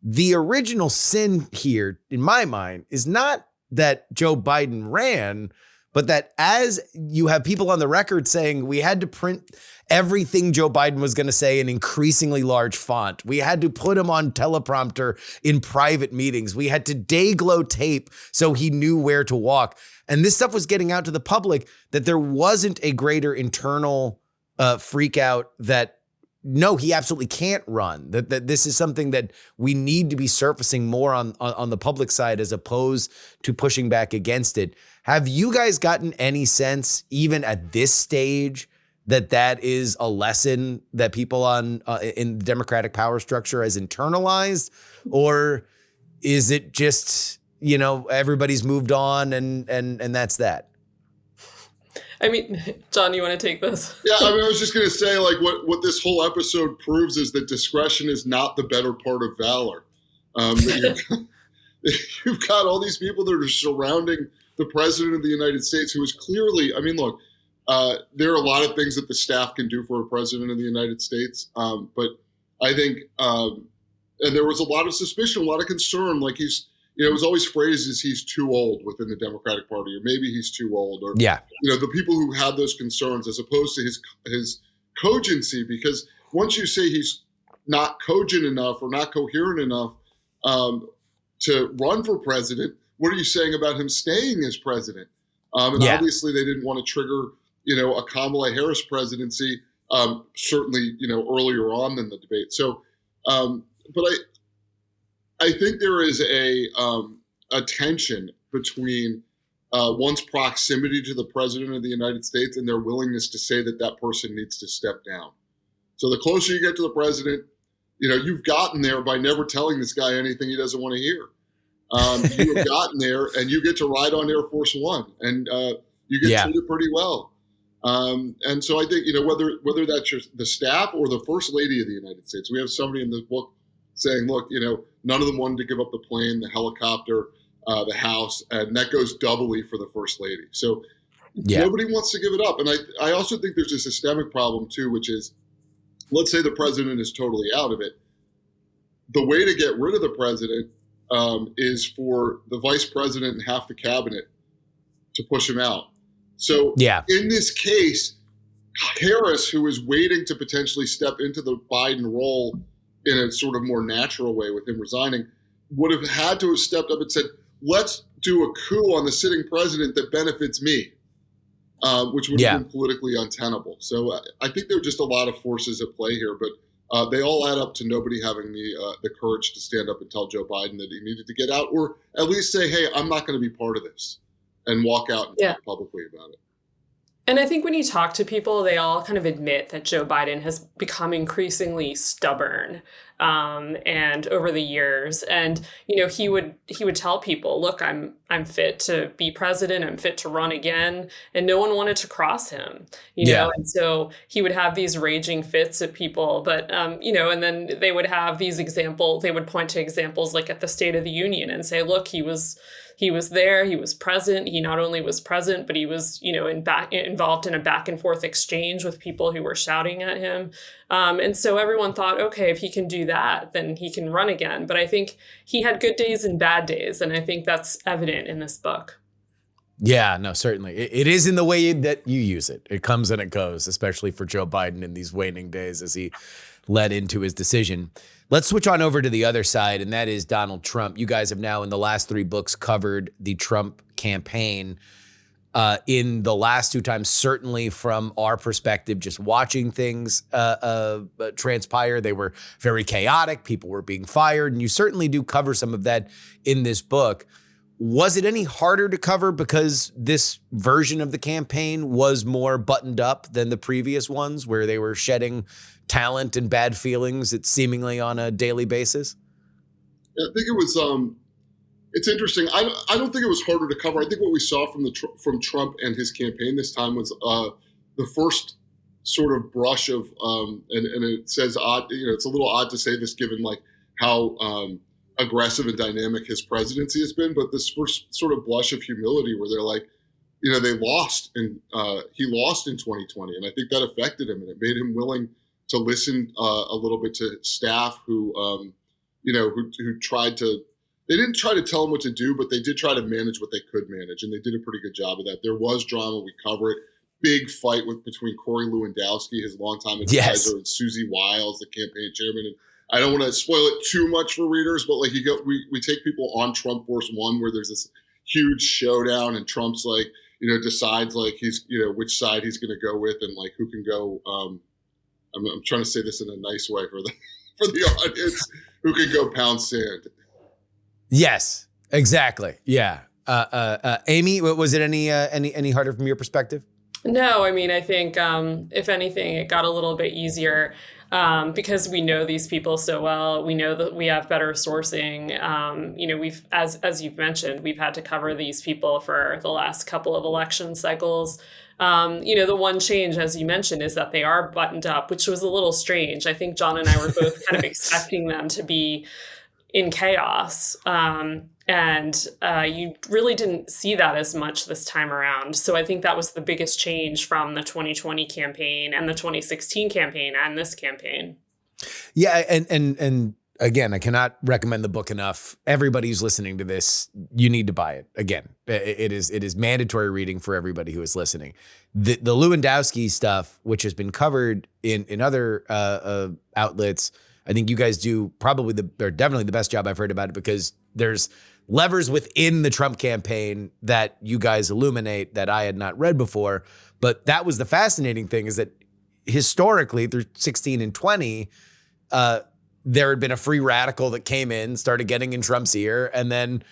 the original sin here, in my mind, is not that Joe Biden ran, but that as you have people on the record saying we had to print everything Joe Biden was going to say in increasingly large font. We had to put him on teleprompter in private meetings. We had to Day-Glo tape so he knew where to walk. And this stuff was getting out to the public, that there wasn't a greater internal freak out that, no, he absolutely can't run, that this is something that we need to be surfacing more on the public side as opposed to pushing back against it. Have you guys gotten any sense, even at this stage, that is a lesson that people in the Democratic power structure has internalized? Or is it just, everybody's moved on and that's that? I mean, John, you want to take this? Yeah, I was just going to say, what this whole episode proves is that discretion is not the better part of valor. You've got all these people that are surrounding the president of the United States, who is clearly, look, there are a lot of things that the staff can do for a president of the United States. But I think, and there was a lot of suspicion, a lot of concern, like it was always phrased as he's too old within the Democratic Party, or maybe he's too old, or, the people who had those concerns, as opposed to his cogency, because once you say he's not cogent enough or not coherent enough to run for president, what are you saying about him staying as president? Obviously they didn't want to trigger, a Kamala Harris presidency, certainly, earlier on than the debate. So, but I think there is a tension between one's proximity to the president of the United States and their willingness to say that person needs to step down. So the closer you get to the president, you've gotten there by never telling this guy anything he doesn't want to hear. You have gotten there, and you get to ride on Air Force One, and you get treated pretty well. And so I think, whether that's the staff or the First Lady of the United States, we have somebody in the book saying, look, none of them wanted to give up the plane, the helicopter, the house, and that goes doubly for the First Lady. So nobody wants to give it up. And I also think there's a systemic problem too, which is let's say the president is totally out of it. The way to get rid of the president is for the vice president and half the cabinet to push him out. So in this case, Harris, who is waiting to potentially step into the Biden role in a sort of more natural way with him resigning, would have had to have stepped up and said, let's do a coup on the sitting president that benefits me, which would have been politically untenable. So I think there are just a lot of forces at play here, but they all add up to nobody having the courage to stand up and tell Joe Biden that he needed to get out, or at least say, hey, I'm not going to be part of this, and walk out and talk publicly about it. And I think when you talk to people, they all kind of admit that Joe Biden has become increasingly stubborn and over the years. And, he would tell people, look, I'm fit to be president. I'm fit to run again. And no one wanted to cross him, know. And so he would have these raging fits at people. But, and then they would have these examples. They would point to examples like at the State of the Union and say, look, he was there, he was present. He not only was present, but he was, involved in a back and forth exchange with people who were shouting at him. And so everyone thought, okay, if he can do that, then he can run again. But I think he had good days and bad days. And I think that's evident in this book. Yeah, no, certainly. It is in the way that you use it. It comes and it goes, especially for Joe Biden in these waning days as he led into his decision. Let's switch on over to the other side, and that is Donald Trump. You guys have now, in the last 3 books, covered the Trump campaign. In the last 2 times, certainly from our perspective, just watching things transpire, they were very chaotic. People were being fired, and you certainly do cover some of that in this book. Was it any harder to cover because this version of the campaign was more buttoned up than the previous ones, where they were shedding talent and bad feelings seemingly on a daily basis? I think it was. It's interesting. I don't think it was harder to cover. I think what we saw from Trump and his campaign this time was the first sort of brush of, and it says odd. It's a little odd to say this given like how aggressive and dynamic his presidency has been, but this first sort of blush of humility where they're like, they lost, and he lost in 2020, and I think that affected him, and it made him willing to listen a little bit to staff who tried to. They didn't try to tell him what to do, but they did try to manage what they could manage, and they did a pretty good job of that. There was drama. We cover it. Big fight between Corey Lewandowski, his longtime advisor, and Susie Wiles, the campaign chairman. And I don't want to spoil it too much for readers, but like we take people on Trump Force One, where there's this huge showdown, and Trump's like, decides like he's, which side he's going to go with, and like who can go. I'm trying to say this in a nice way for the audience, who can go pound sand. Yes, exactly. Yeah. Amie, was it any harder from your perspective? No, I mean, I think if anything, it got a little bit easier because we know these people so well. We know that we have better sourcing. We've, as you've mentioned, we've had to cover these people for the last couple of election cycles. The one change, as you mentioned, is that they are buttoned up, which was a little strange. I think John and I were both kind of expecting them to be in chaos. And you really didn't see that as much this time around. So I think that was the biggest change from the 2020 campaign and the 2016 campaign and this campaign. Yeah. And again, I cannot recommend the book enough. Everybody who's listening to this, you need to buy it. Again, it is mandatory reading for everybody who is listening. The Lewandowski stuff, which has been covered in other outlets, I think you guys do definitely the best job I've heard about it, because there's levers within the Trump campaign that you guys illuminate that I had not read before. But that was the fascinating thing, is that historically through 16 and 20, there had been a free radical that came in, started getting in Trump's ear, and then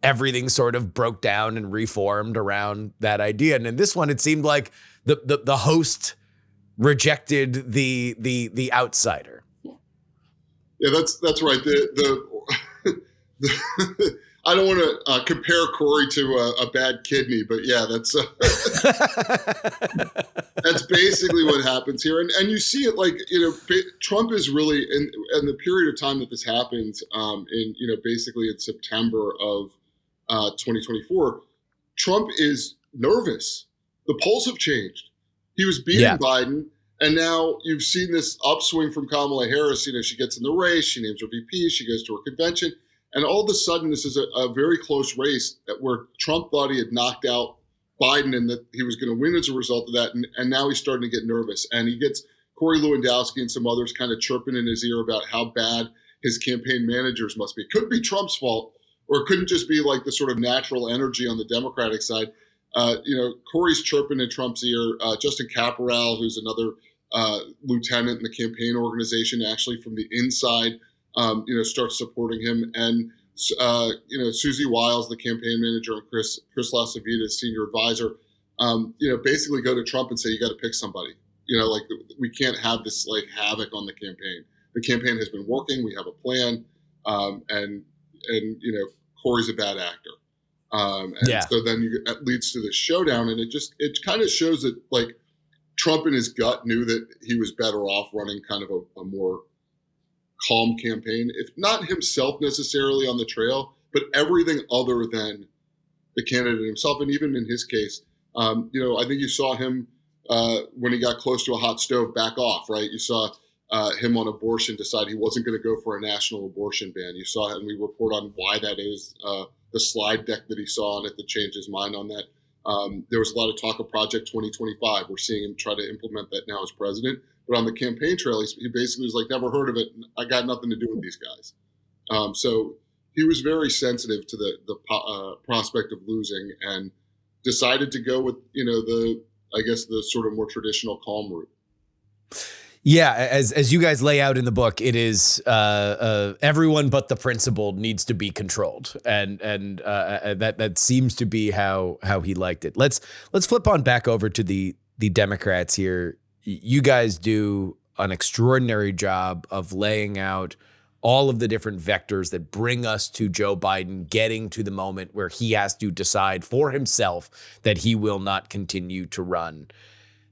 everything sort of broke down and reformed around that idea. And in this one, it seemed like the host rejected the outsider. Yeah, that's right. I don't want to compare Corey to a bad kidney, but yeah, that's that's basically what happens here. And you see it like, Trump is really in the period of time that this happens, basically in September of 2024, Trump is nervous. The polls have changed. He was beating Biden, And now you've seen this upswing from Kamala Harris. She gets in the race, she names her VP, she goes to her convention. And all of a sudden, this is a very close race where Trump thought he had knocked out Biden and that he was going to win as a result of that. And now he's starting to get nervous. And he gets Corey Lewandowski and some others kind of chirping in his ear about how bad his campaign managers must be. It could be Trump's fault, or it couldn't just be like the sort of natural energy on the Democratic side. Corey's chirping in Trump's ear. Justin Caporal, who's another lieutenant in the campaign organization, actually from the inside, starts supporting him. And, Susie Wiles, the campaign manager, and Chris LaCivita, senior advisor, basically go to Trump and say, you got to pick somebody. We can't have this like havoc on the campaign. The campaign has been working. We have a plan. And Corey's a bad actor. So then it leads to this showdown. And it kind of shows that like Trump in his gut knew that he was better off running kind of a more calm campaign, if not himself necessarily on the trail, but everything other than the candidate himself. And even in his case, I think you saw him when he got close to a hot stove back off, right? You saw him on abortion decide he wasn't going to go for a national abortion ban. You saw, and we report on why that is, the slide deck that he saw on it that changed his mind on that. There was a lot of talk of Project 2025. We're seeing him try to implement that now as president. But on the campaign trail, he basically was like, never heard of it. I got nothing to do with these guys. So he was very sensitive to the prospect of losing and decided to go with, the sort of more traditional calm route. Yeah, as you guys lay out in the book, it is everyone but the principal needs to be controlled, and that seems to be how he liked it. Let's flip on back over to the Democrats here. You guys do an extraordinary job of laying out all of the different vectors that bring us to Joe Biden getting to the moment where he has to decide for himself that he will not continue to run.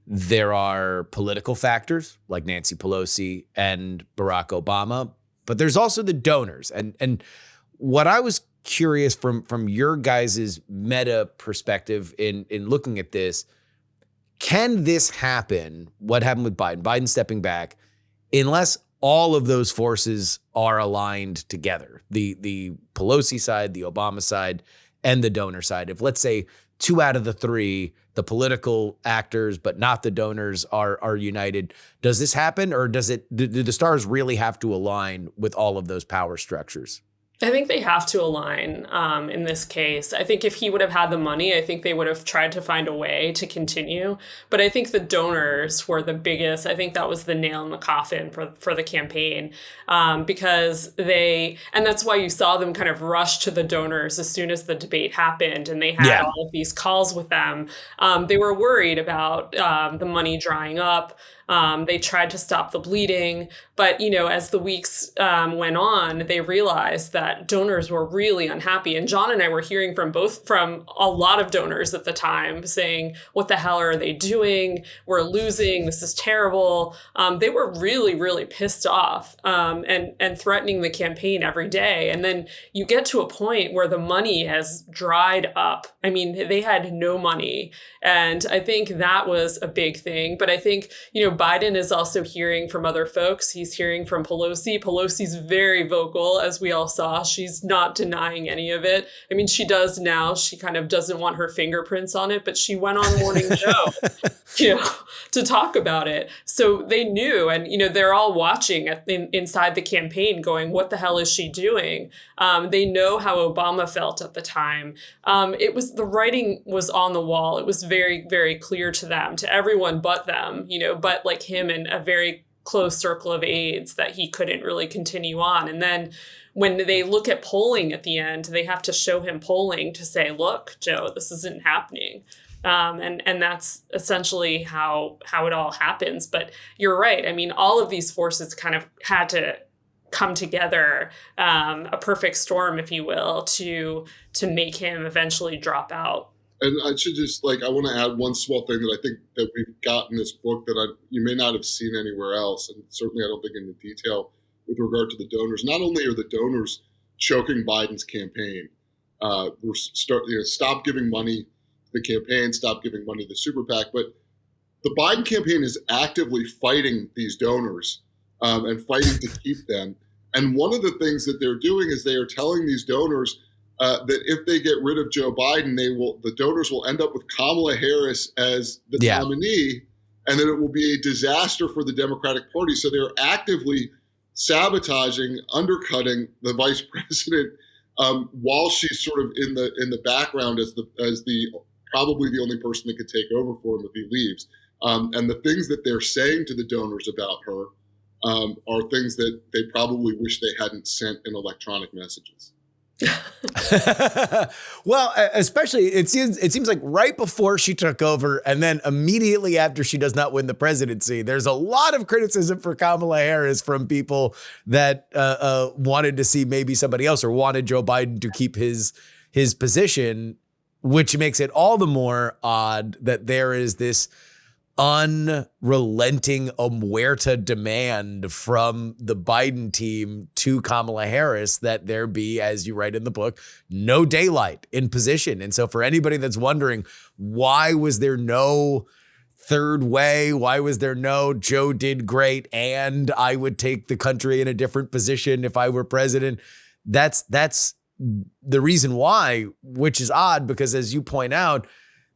There are political factors like Nancy Pelosi and Barack Obama, but there's also the donors. And what I was curious from your guys' meta perspective in looking at this, can this happen, what happened with Biden stepping back, unless all of those forces are aligned together? The Pelosi side, the Obama side, and the donor side. If, let's say, 2 out of the 3, the political actors, but not the donors, are united, does this happen, or do the stars really have to align with all of those power structures? I think they have to align in this case. I think if he would have had the money, I think they would have tried to find a way to continue. But I think the donors were the biggest. I think that was the nail in the coffin for the campaign because and that's why you saw them kind of rush to the donors as soon as the debate happened and they had all of these calls with them. They were worried about the money drying up. They tried to stop the bleeding, but, as the weeks went on, they realized that donors were really unhappy. And John and I were hearing from a lot of donors at the time saying, what the hell are they doing? We're losing. This is terrible. They were really, really pissed off and threatening the campaign every day. And then you get to a point where the money has dried up. I mean, they had no money. And I think that was a big thing. But I think, Biden is also hearing from other folks. He's hearing from Pelosi. Pelosi's very vocal, as we all saw. She's not denying any of it. I mean, she does now. She kind of doesn't want her fingerprints on it, but she went on Morning Joe, to talk about it. So they knew, and, they're all watching inside the campaign going, what the hell is she doing? They know how Obama felt at the time. The writing was on the wall. It was very, very clear to them, to everyone but them, but like him and a very close circle of aides, that he couldn't really continue on. And then when they look at polling at the end, they have to show him polling to say, look, Joe, this isn't happening. And that's essentially how it all happens. But you're right. I mean, all of these forces kind of had to come together, a perfect storm, if you will, to make him eventually drop out. And I should just I want to add one small thing that I think that we've got in this book that you may not have seen anywhere else. And certainly I don't think in the detail with regard to the donors. Not only are the donors choking Biden's campaign, stop giving money to the campaign, stop giving money to the super PAC, but the Biden campaign is actively fighting these donors and fighting to keep them. And one of the things that they're doing is they are telling these donors that if they get rid of Joe Biden, the donors will end up with Kamala Harris as the nominee, and that it will be a disaster for the Democratic Party. So they're actively sabotaging, undercutting the vice president while she's sort of in the background as the probably the only person that could take over for him if he leaves. And the things that they're saying to the donors about her are things that they probably wish they hadn't sent in electronic messages. Well, especially it seems like right before she took over and then immediately after she does not win the presidency, there's a lot of criticism for Kamala Harris from people that wanted to see maybe somebody else or wanted Joe Biden to keep his position, which makes it all the more odd that there is this unrelenting omerta demand from the Biden team to Kamala Harris that there be, as you write in the book, no daylight in position. And so for anybody that's wondering, why was there no third way? Why was there no Joe did great and I would take the country in a different position if I were president? That's the reason why, which is odd because as you point out,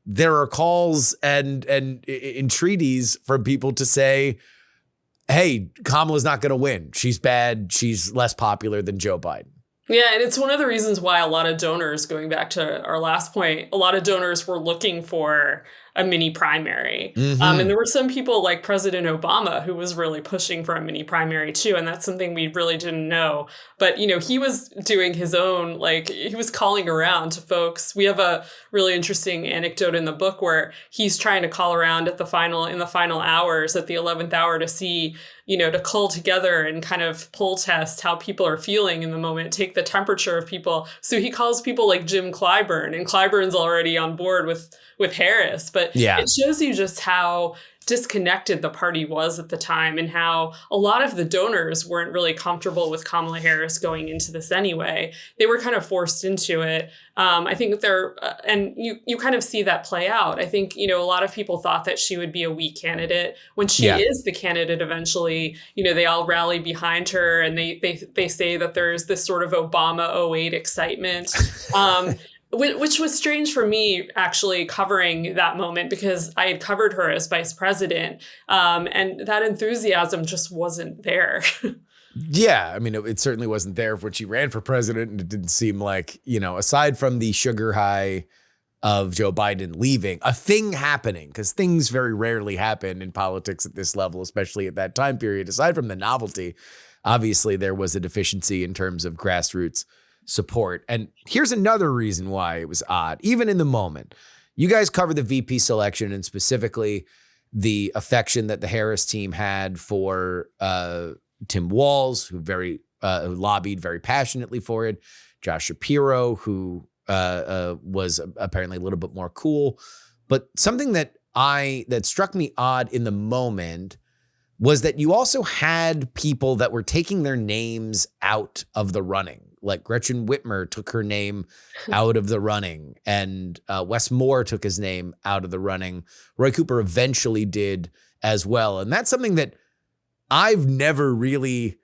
there are calls and entreaties from people to say, hey, Kamala's not going to win. She's bad. She's less popular than Joe Biden. Yeah, and it's one of the reasons why a lot of donors, going back to our last point, a lot of donors were looking for a mini primary. Mm-hmm. And there were some people like President Obama who was really pushing for a mini primary too. And that's something we really didn't know. But, he was doing his own, he was calling around to folks. We have a really interesting anecdote in the book where he's trying to call around in the final hours, at the 11th hour to see, to cull together and kind of pull test how people are feeling in the moment, take the temperature of people. So he calls people like Jim Clyburn, and Clyburn's already on board with Harris. But it shows you just how disconnected the party was at the time and how a lot of the donors weren't really comfortable with Kamala Harris going into this anyway. They were kind of forced into it. I think and you kind of see that play out. I think, a lot of people thought that she would be a weak candidate. When she is the candidate eventually, they all rally behind her and they say that there's this sort of Obama 08 excitement. Which was strange for me, actually, covering that moment because I had covered her as vice president, and that enthusiasm just wasn't there. Yeah, I mean, it certainly wasn't there when she ran for president, and it didn't seem like, aside from the sugar high of Joe Biden leaving, a thing happening, because things very rarely happen in politics at this level, especially at that time period. Aside from the novelty, obviously there was a deficiency in terms of grassroots support. And here's another reason why it was odd, even in the moment. You guys cover the VP selection and specifically the affection that the Harris team had for Tim Walz, who lobbied very passionately for it, Josh Shapiro, who was apparently a little bit more cool. But something that struck me odd in the moment was that you also had people that were taking their names out of the running. Like Gretchen Whitmer took her name out of the running, and Wes Moore took his name out of the running. Roy Cooper eventually did as well. And that's something that I've never really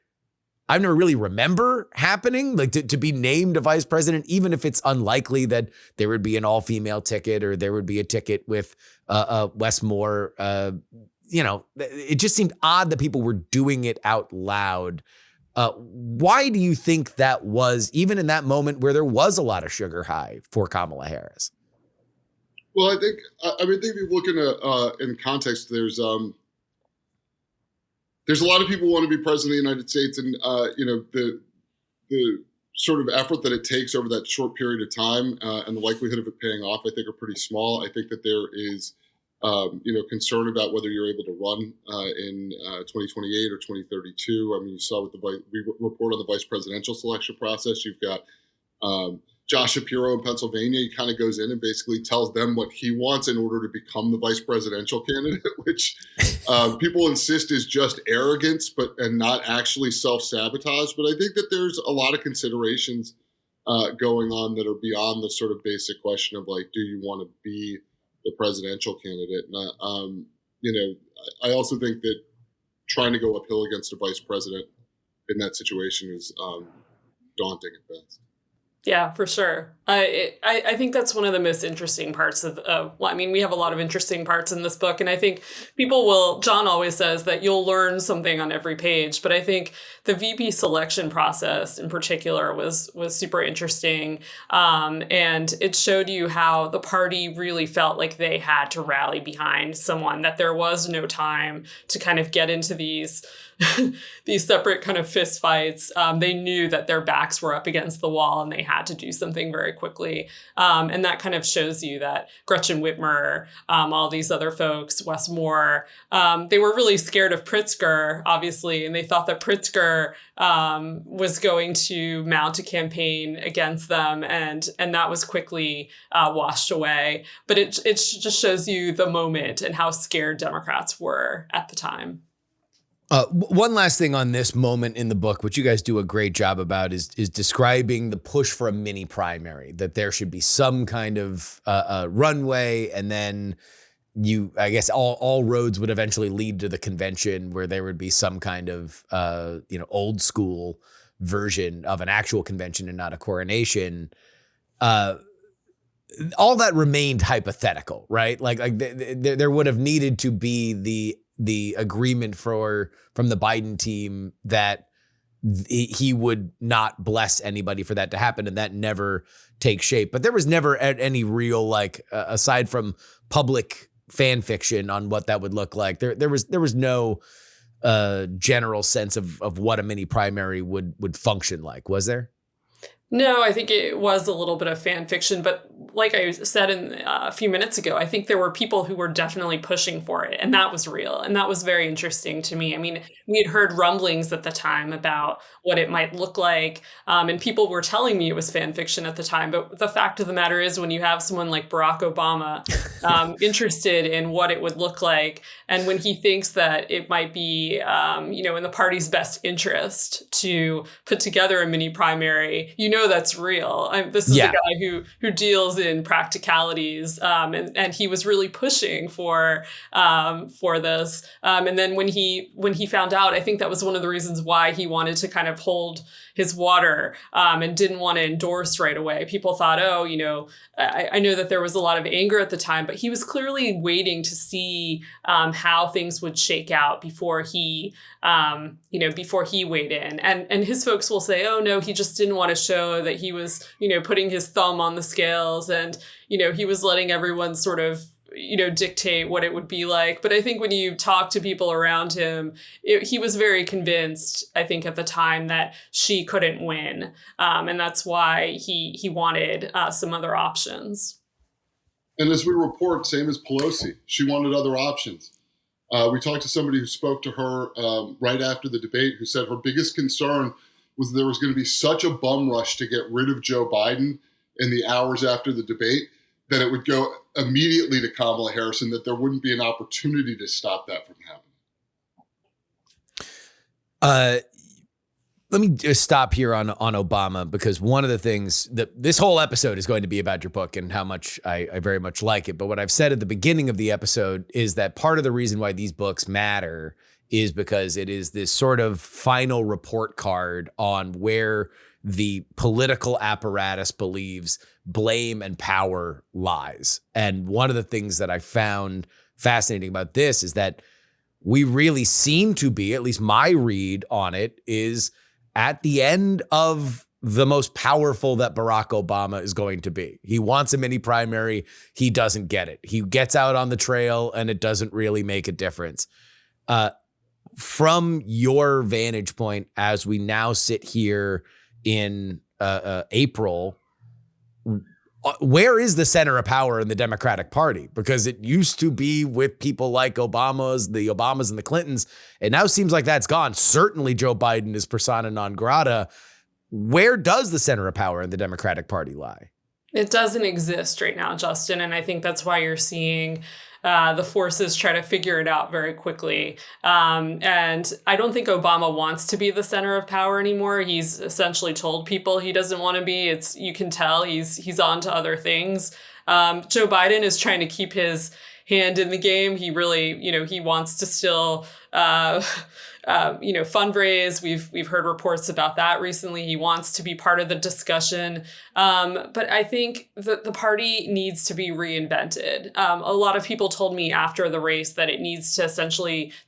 remember happening, like to be named a vice president, even if it's unlikely that there would be an all-female ticket or there would be a ticket with Wes Moore. It just seemed odd that people were doing it out loud. Why do you think that was, even in that moment where there was a lot of sugar high for Kamala Harris? Well, I think if you look in context, there's a lot of people who want to be president of the United States, and the sort of effort that it takes over that short period of time and the likelihood of it paying off, I think, are pretty small. I think that there is concern about whether you're able to run in 2028 or 2032. I mean, you saw with we report on the vice presidential selection process. You've got Josh Shapiro in Pennsylvania. He kind of goes in and basically tells them what he wants in order to become the vice presidential candidate, which people insist is just arrogance, and not actually self-sabotage. But I think that there's a lot of considerations going on that are beyond the sort of basic question of do you want to be the presidential candidate? And, I also think that trying to go uphill against a vice president in that situation is daunting at best. Yeah, for sure. I think that's one of the most interesting parts well, I mean, we have a lot of interesting parts in this book, and I think John always says that you'll learn something on every page, but I think the VP selection process in particular was super interesting. And it showed you how the party really felt like they had to rally behind someone, that there was no time to kind of get into these these separate kind of fist fights. They knew that their backs were up against the wall and they had to do something very quickly. And that kind of shows you that Gretchen Whitmer, all these other folks, Wes Moore, they were really scared of Pritzker, obviously, and they thought that Pritzker was going to mount a campaign against them, and that was quickly washed away. But it just shows you the moment and how scared Democrats were at the time. One last thing on this moment in the book, which you guys do a great job about, is describing the push for a mini primary, that there should be some kind of runway, and then I guess all roads would eventually lead to the convention, where there would be some kind of old school version of an actual convention and not a coronation. All that remained hypothetical, right? Like there would have needed to be the agreement from the Biden team that he would not bless anybody for that to happen, and that never takes shape. But there was never any real, aside from public fan fiction on what that would look like, there was no general sense of what a mini primary would function like, was there? No, I think it was a little bit of fan fiction, but like I said a few minutes ago, I think there were people who were definitely pushing for it, and that was real, and that was very interesting to me. I mean, we had heard rumblings at the time about what it might look like, and people were telling me it was fan fiction at the time, but the fact of the matter is, when you have someone like Barack Obama interested in what it would look like, and when he thinks that it might be, in the party's best interest to put together a mini primary, that's real. This is a guy who deals in practicalities, and he was really pushing for this. And then when he found out, I think that was one of the reasons why he wanted to kind of hold his water and didn't want to endorse right away. People thought, I know that there was a lot of anger at the time, but he was clearly waiting to see how things would shake out before he weighed in. And his folks will say, oh no, he just didn't want to show that he was, putting his thumb on the scales, and, he was letting everyone sort of, dictate what it would be like. But I think when you talk to people around him, he was very convinced, I think at the time, that she couldn't win. And that's why he wanted some other options. And as we report, same as Pelosi, she wanted other options. We talked to somebody who spoke to her right after the debate, who said her biggest concern was there was going to be such a bum rush to get rid of Joe Biden in the hours after the debate that it would go immediately to Kamala Harris, and that there wouldn't be an opportunity to stop that from happening. Let me just stop here on Obama, because one of the things that this whole episode is going to be about your book and how much I very much like it. But what I've said at the beginning of the episode is that part of the reason why these books matter is because it is this sort of final report card on where the political apparatus believes blame and power lies. And one of the things that I found fascinating about this is that we really seem to be, at least my read on it, is at the end of the most powerful that Barack Obama is going to be. He wants a mini primary. He doesn't get it. He gets out on the trail and it doesn't really make a difference. From your vantage point, as we now sit here in April, where is the center of power in the Democratic Party? Because it used to be with people like the Obamas and the Clintons. It now seems like that's gone. Certainly Joe Biden is persona non grata. Where does the center of power in the Democratic Party lie? It doesn't exist right now, Justin. And I think that's why you're seeing the forces try to figure it out very quickly. And I don't think Obama wants to be the center of power anymore. He's essentially told people he doesn't want to be. You can tell he's on to other things. Joe Biden is trying to keep his hand in the game. He really, he wants to still, fundraise. We've heard reports about that recently. He wants to be part of the discussion. But I think that the party needs to be reinvented. A lot of people told me after the race that it needs to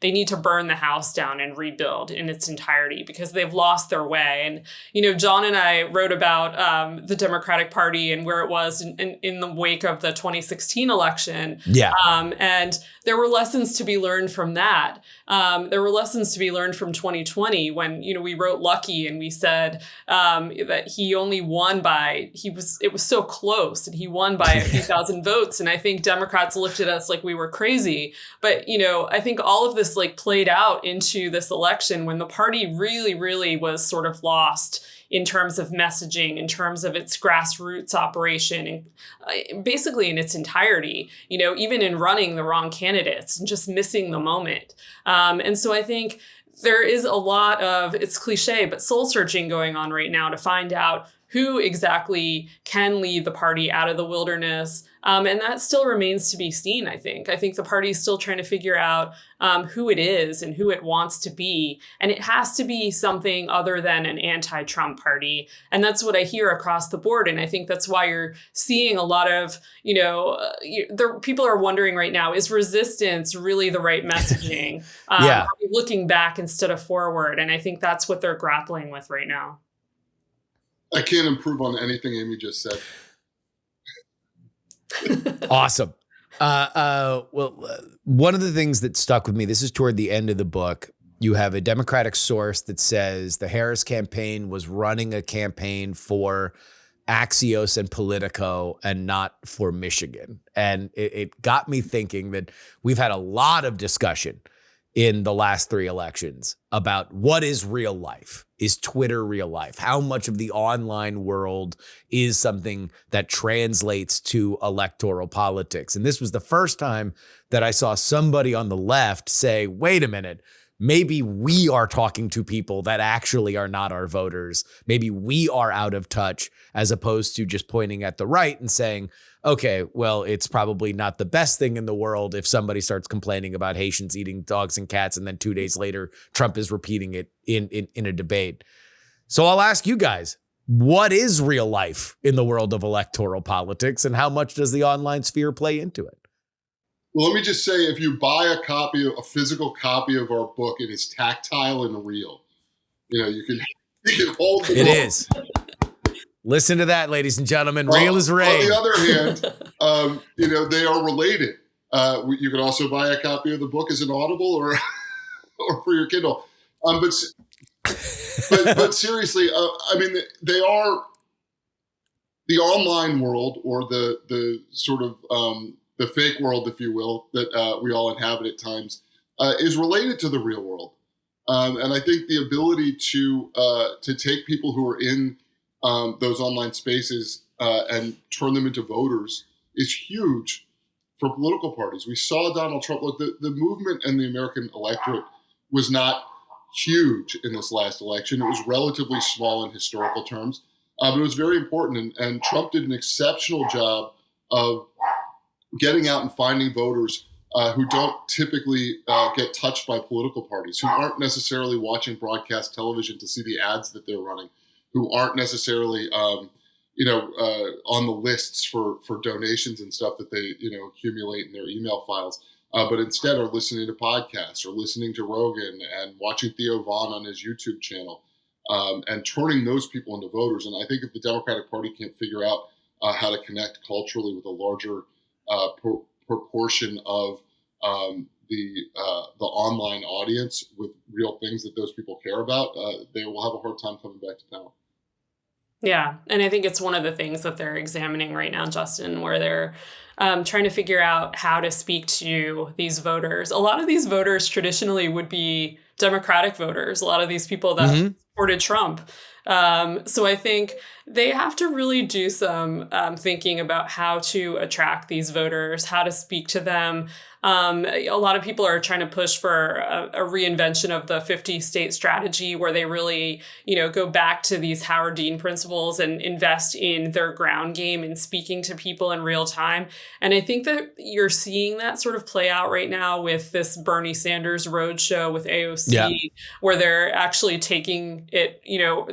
they need to burn the house down and rebuild in its entirety because they've lost their way. And, John and I wrote about the Democratic Party and where it was in the wake of the 2016 election. Yeah. And there were lessons to be learned from that. There were lessons to be learned from 2020 when, we wrote Lucky and we said that he only won it was so close and he won by a few thousand votes. And I think Democrats looked at us like we were crazy. But, I think all of this played out into this election when the party really, really was sort of lost in terms of messaging, in terms of its grassroots operation, and basically in its entirety, even in running the wrong candidates and just missing the moment. And so I think there is a lot of, it's cliche, but soul searching going on right now to find out who exactly can lead the party out of the wilderness. And that still remains to be seen, I think. I think the party is still trying to figure out who it is and who it wants to be. And it has to be something other than an anti-Trump party. And that's what I hear across the board. And I think that's why you're seeing a lot of, people are wondering right now, is resistance really the right messaging? Yeah. Are we looking back instead of forward? And I think that's what they're grappling with right now. I can't improve on anything Amie just said. Awesome. One of the things that stuck with me, this is toward the end of the book. You have a Democratic source that says the Harris campaign was running a campaign for Axios and Politico and not for Michigan. And it got me thinking that we've had a lot of discussion in the last 3 elections about what is real life. Is Twitter real life? How much of the online world is something that translates to electoral politics? And this was the first time that I saw somebody on the left say, wait a minute, maybe we are talking to people that actually are not our voters. Maybe we are out of touch, as opposed to just pointing at the right and saying, okay, well, it's probably not the best thing in the world if somebody starts complaining about Haitians eating dogs and cats, and then 2 days later, Trump is repeating it in a debate. So I'll ask you guys, what is real life in the world of electoral politics, and how much does the online sphere play into it? Well, let me just say, if you buy a physical copy of our book, it is tactile and real. You can hold the It book. is. Listen to that, ladies and gentlemen. Real as rain. On the other hand, they are related. You can also buy a copy of the book as an Audible or for your Kindle. But seriously, they are the online world, or the sort of the fake world, if you will, that we all inhabit at times, is related to the real world. And I think the ability to take people who are in those online spaces and turn them into voters is huge for political parties. We saw Donald Trump. Look, the movement and the American electorate was not huge in this last election. It was relatively small in historical terms, but it was very important. And Trump did an exceptional job of getting out and finding voters who don't typically get touched by political parties, who aren't necessarily watching broadcast television to see the ads that they're running, who aren't necessarily, on the lists for donations and stuff that they, accumulate in their email files, but instead are listening to podcasts or listening to Rogan and watching Theo Vaughn on his YouTube channel, and turning those people into voters. And I think if the Democratic Party can't figure out how to connect culturally with a larger proportion of the online audience with real things that those people care about, they will have a hard time coming back to power. Yeah. And I think it's one of the things that they're examining right now, Justin, where they're trying to figure out how to speak to these voters. A lot of these voters traditionally would be Democratic voters. A lot of these people that support supported Trump. So I think they have to really do some thinking about how to attract these voters, how to speak to them. A lot of people are trying to push for a reinvention of the 50-state strategy where they really, go back to these Howard Dean principles and invest in their ground game and speaking to people in real time. And I think that you're seeing that sort of play out right now with this Bernie Sanders roadshow with AOC, where they're actually taking it,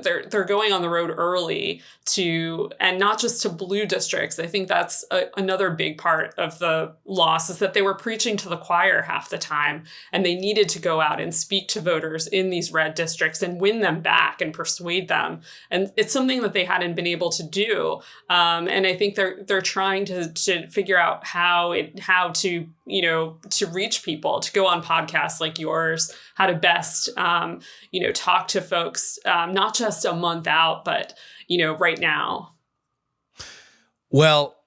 they're going on the road early and not just to blue districts. I think that's another big part of the loss, is that they were preaching to the choir half the time, and they needed to go out and speak to voters in these red districts and win them back and persuade them. And it's something that they hadn't been able to do. And I think they're trying to figure out how to reach people, to go on podcasts like yours, how to best, talk to folks, not just a month out, but right now. Well,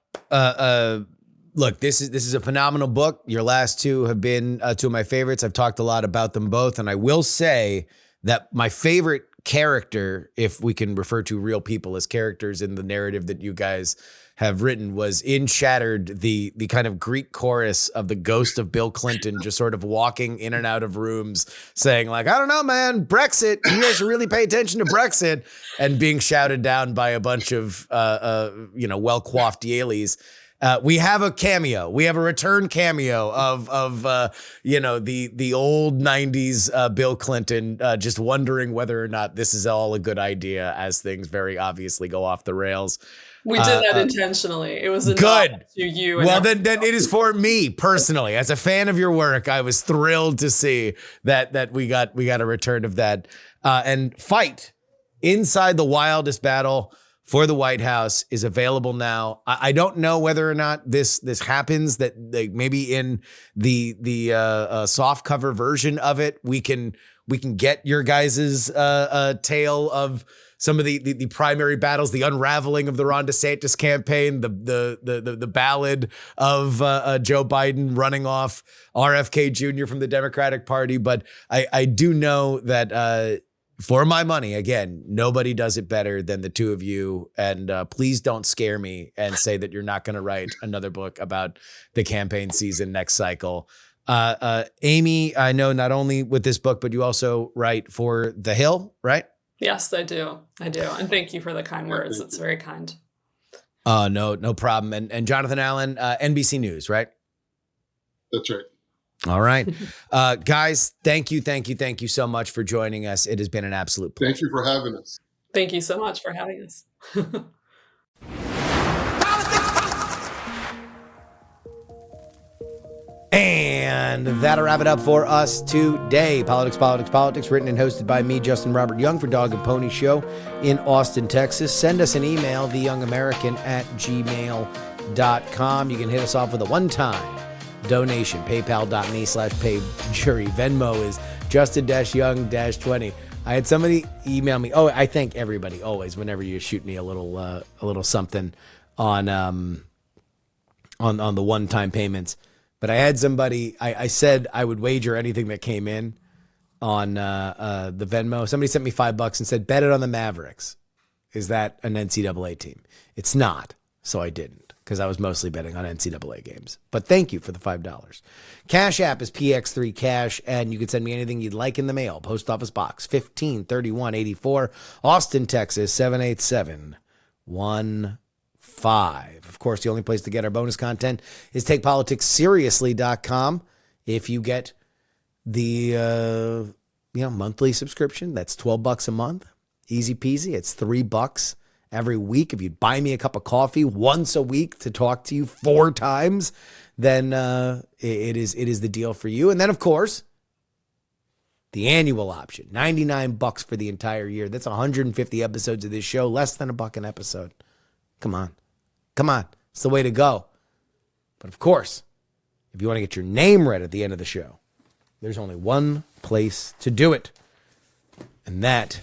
look, this is a phenomenal book. Your last two have been two of my favorites. I've talked a lot about them both, and I will say that my favorite character, if we can refer to real people as characters in the narrative that you guys have written, was in Shattered, the kind of Greek chorus of the ghost of Bill Clinton just sort of walking in and out of rooms saying like, I don't know, man, Brexit, you guys should really pay attention to Brexit, and being shouted down by a bunch of, well-coiffed Yaleys. We have a cameo. We have a return cameo of the old 90s Bill Clinton just wondering whether or not this is all a good idea as things very obviously go off the rails. We did that intentionally. It was a good nod to you. Well, then it is for me personally. As a fan of your work, I was thrilled to see that we got a return of that. And Fight Inside the Wildest Battle for the White House is available now. I don't know whether or not this happens, that maybe in the soft cover version of it, we can get your guys's tale of some of the primary battles, the unraveling of the Ron DeSantis campaign, the ballad of Joe Biden running off RFK Jr. from the Democratic Party. But I do know that for my money, again, nobody does it better than the two of you. And please don't scare me and say that you're not going to write another book about the campaign season next cycle. Amie, I know not only with this book, but you also write for The Hill, right? Yes, I do. And thank you for the kind words. It's very kind. No problem. And Jonathan Allen, NBC News, right? That's right. All right. Guys, thank you so much for joining us. It has been an absolute pleasure. Thank you for having us. Thank you so much for having us. And that'll wrap it up for us today. Politics, written and hosted by me, Justin Robert Young, for Dog and Pony Show in Austin, Texas. Send us an email, theyoungamerican@gmail.com. You can hit us off with a one-time donation, paypal.me/payjury. Venmo is Justin-Young-20. I had somebody email me. Oh, I thank everybody always whenever you shoot me a little something on the one-time payments. But I had somebody, I said I would wager anything that came in on the Venmo. Somebody sent me $5 and said, bet it on the Mavericks. Is that an NCAA team? It's not. So I didn't, because I was mostly betting on NCAA games. But thank you for the $5. Cash App is PX3 Cash, and you can send me anything you'd like in the mail. Post Office Box 153184, Austin, Texas 78715. Of course, the only place to get our bonus content is takepoliticsseriously.com. If you get the monthly subscription, that's $12 a month. Easy peasy. It's $3 every week. If you buy me a cup of coffee once a week to talk to you 4 times, then it is the deal for you. And then, of course, the annual option, $99 for the entire year. That's 150 episodes of this show, less than $1 an episode. Come on. It's the way to go. But of course, if you want to get your name read at the end of the show, there's only one place to do it. And that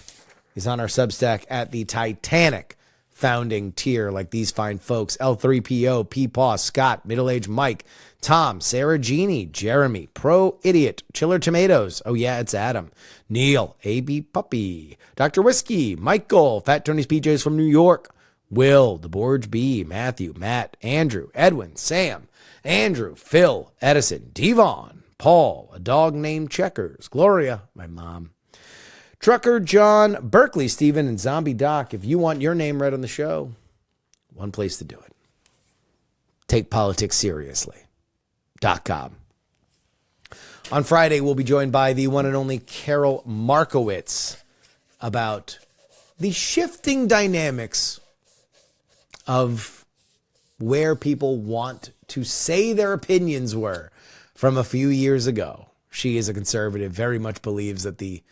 is on our Substack at the Titanic founding tier like these fine folks: L3PO, P-Paw, Scott, Middle-Aged Mike, Tom, Sarah Jeannie, Jeremy, Pro Idiot, Chiller Tomatoes, oh yeah, it's Adam, Neil, AB Puppy, Dr. Whiskey, Michael, Fat Tony's PJs from New York, Will, The Borge B, Matthew, Matt, Andrew, Edwin, Sam, Andrew, Phil, Edison, Devon, Paul, a dog named Checkers, Gloria, my mom, Trucker John, Berkeley, Stephen, and Zombie Doc. If you want your name read on the show, one place to do it. TakePoliticsSeriously.com. On Friday, we'll be joined by the one and only Carol Markowitz about the shifting dynamics of where people want to say their opinions were from a few years ago. She is a conservative, very much believes that the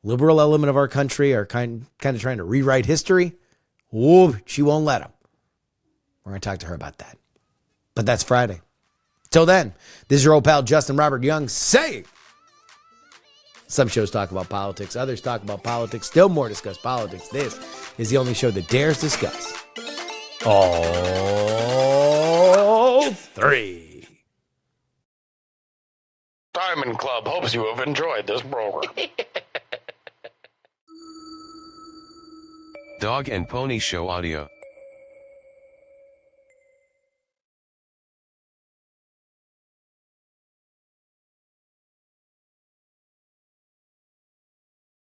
liberal element of our country are kind of trying to rewrite history. Ooh, she won't let them. We're going to talk to her about that. But that's Friday. Till then, this is your old pal Justin Robert Young saying, some shows talk about politics, others talk about politics, still more discuss politics. This is the only show that dares discuss all three. Diamond Club hopes you have enjoyed this program. Dog and Pony Show audio.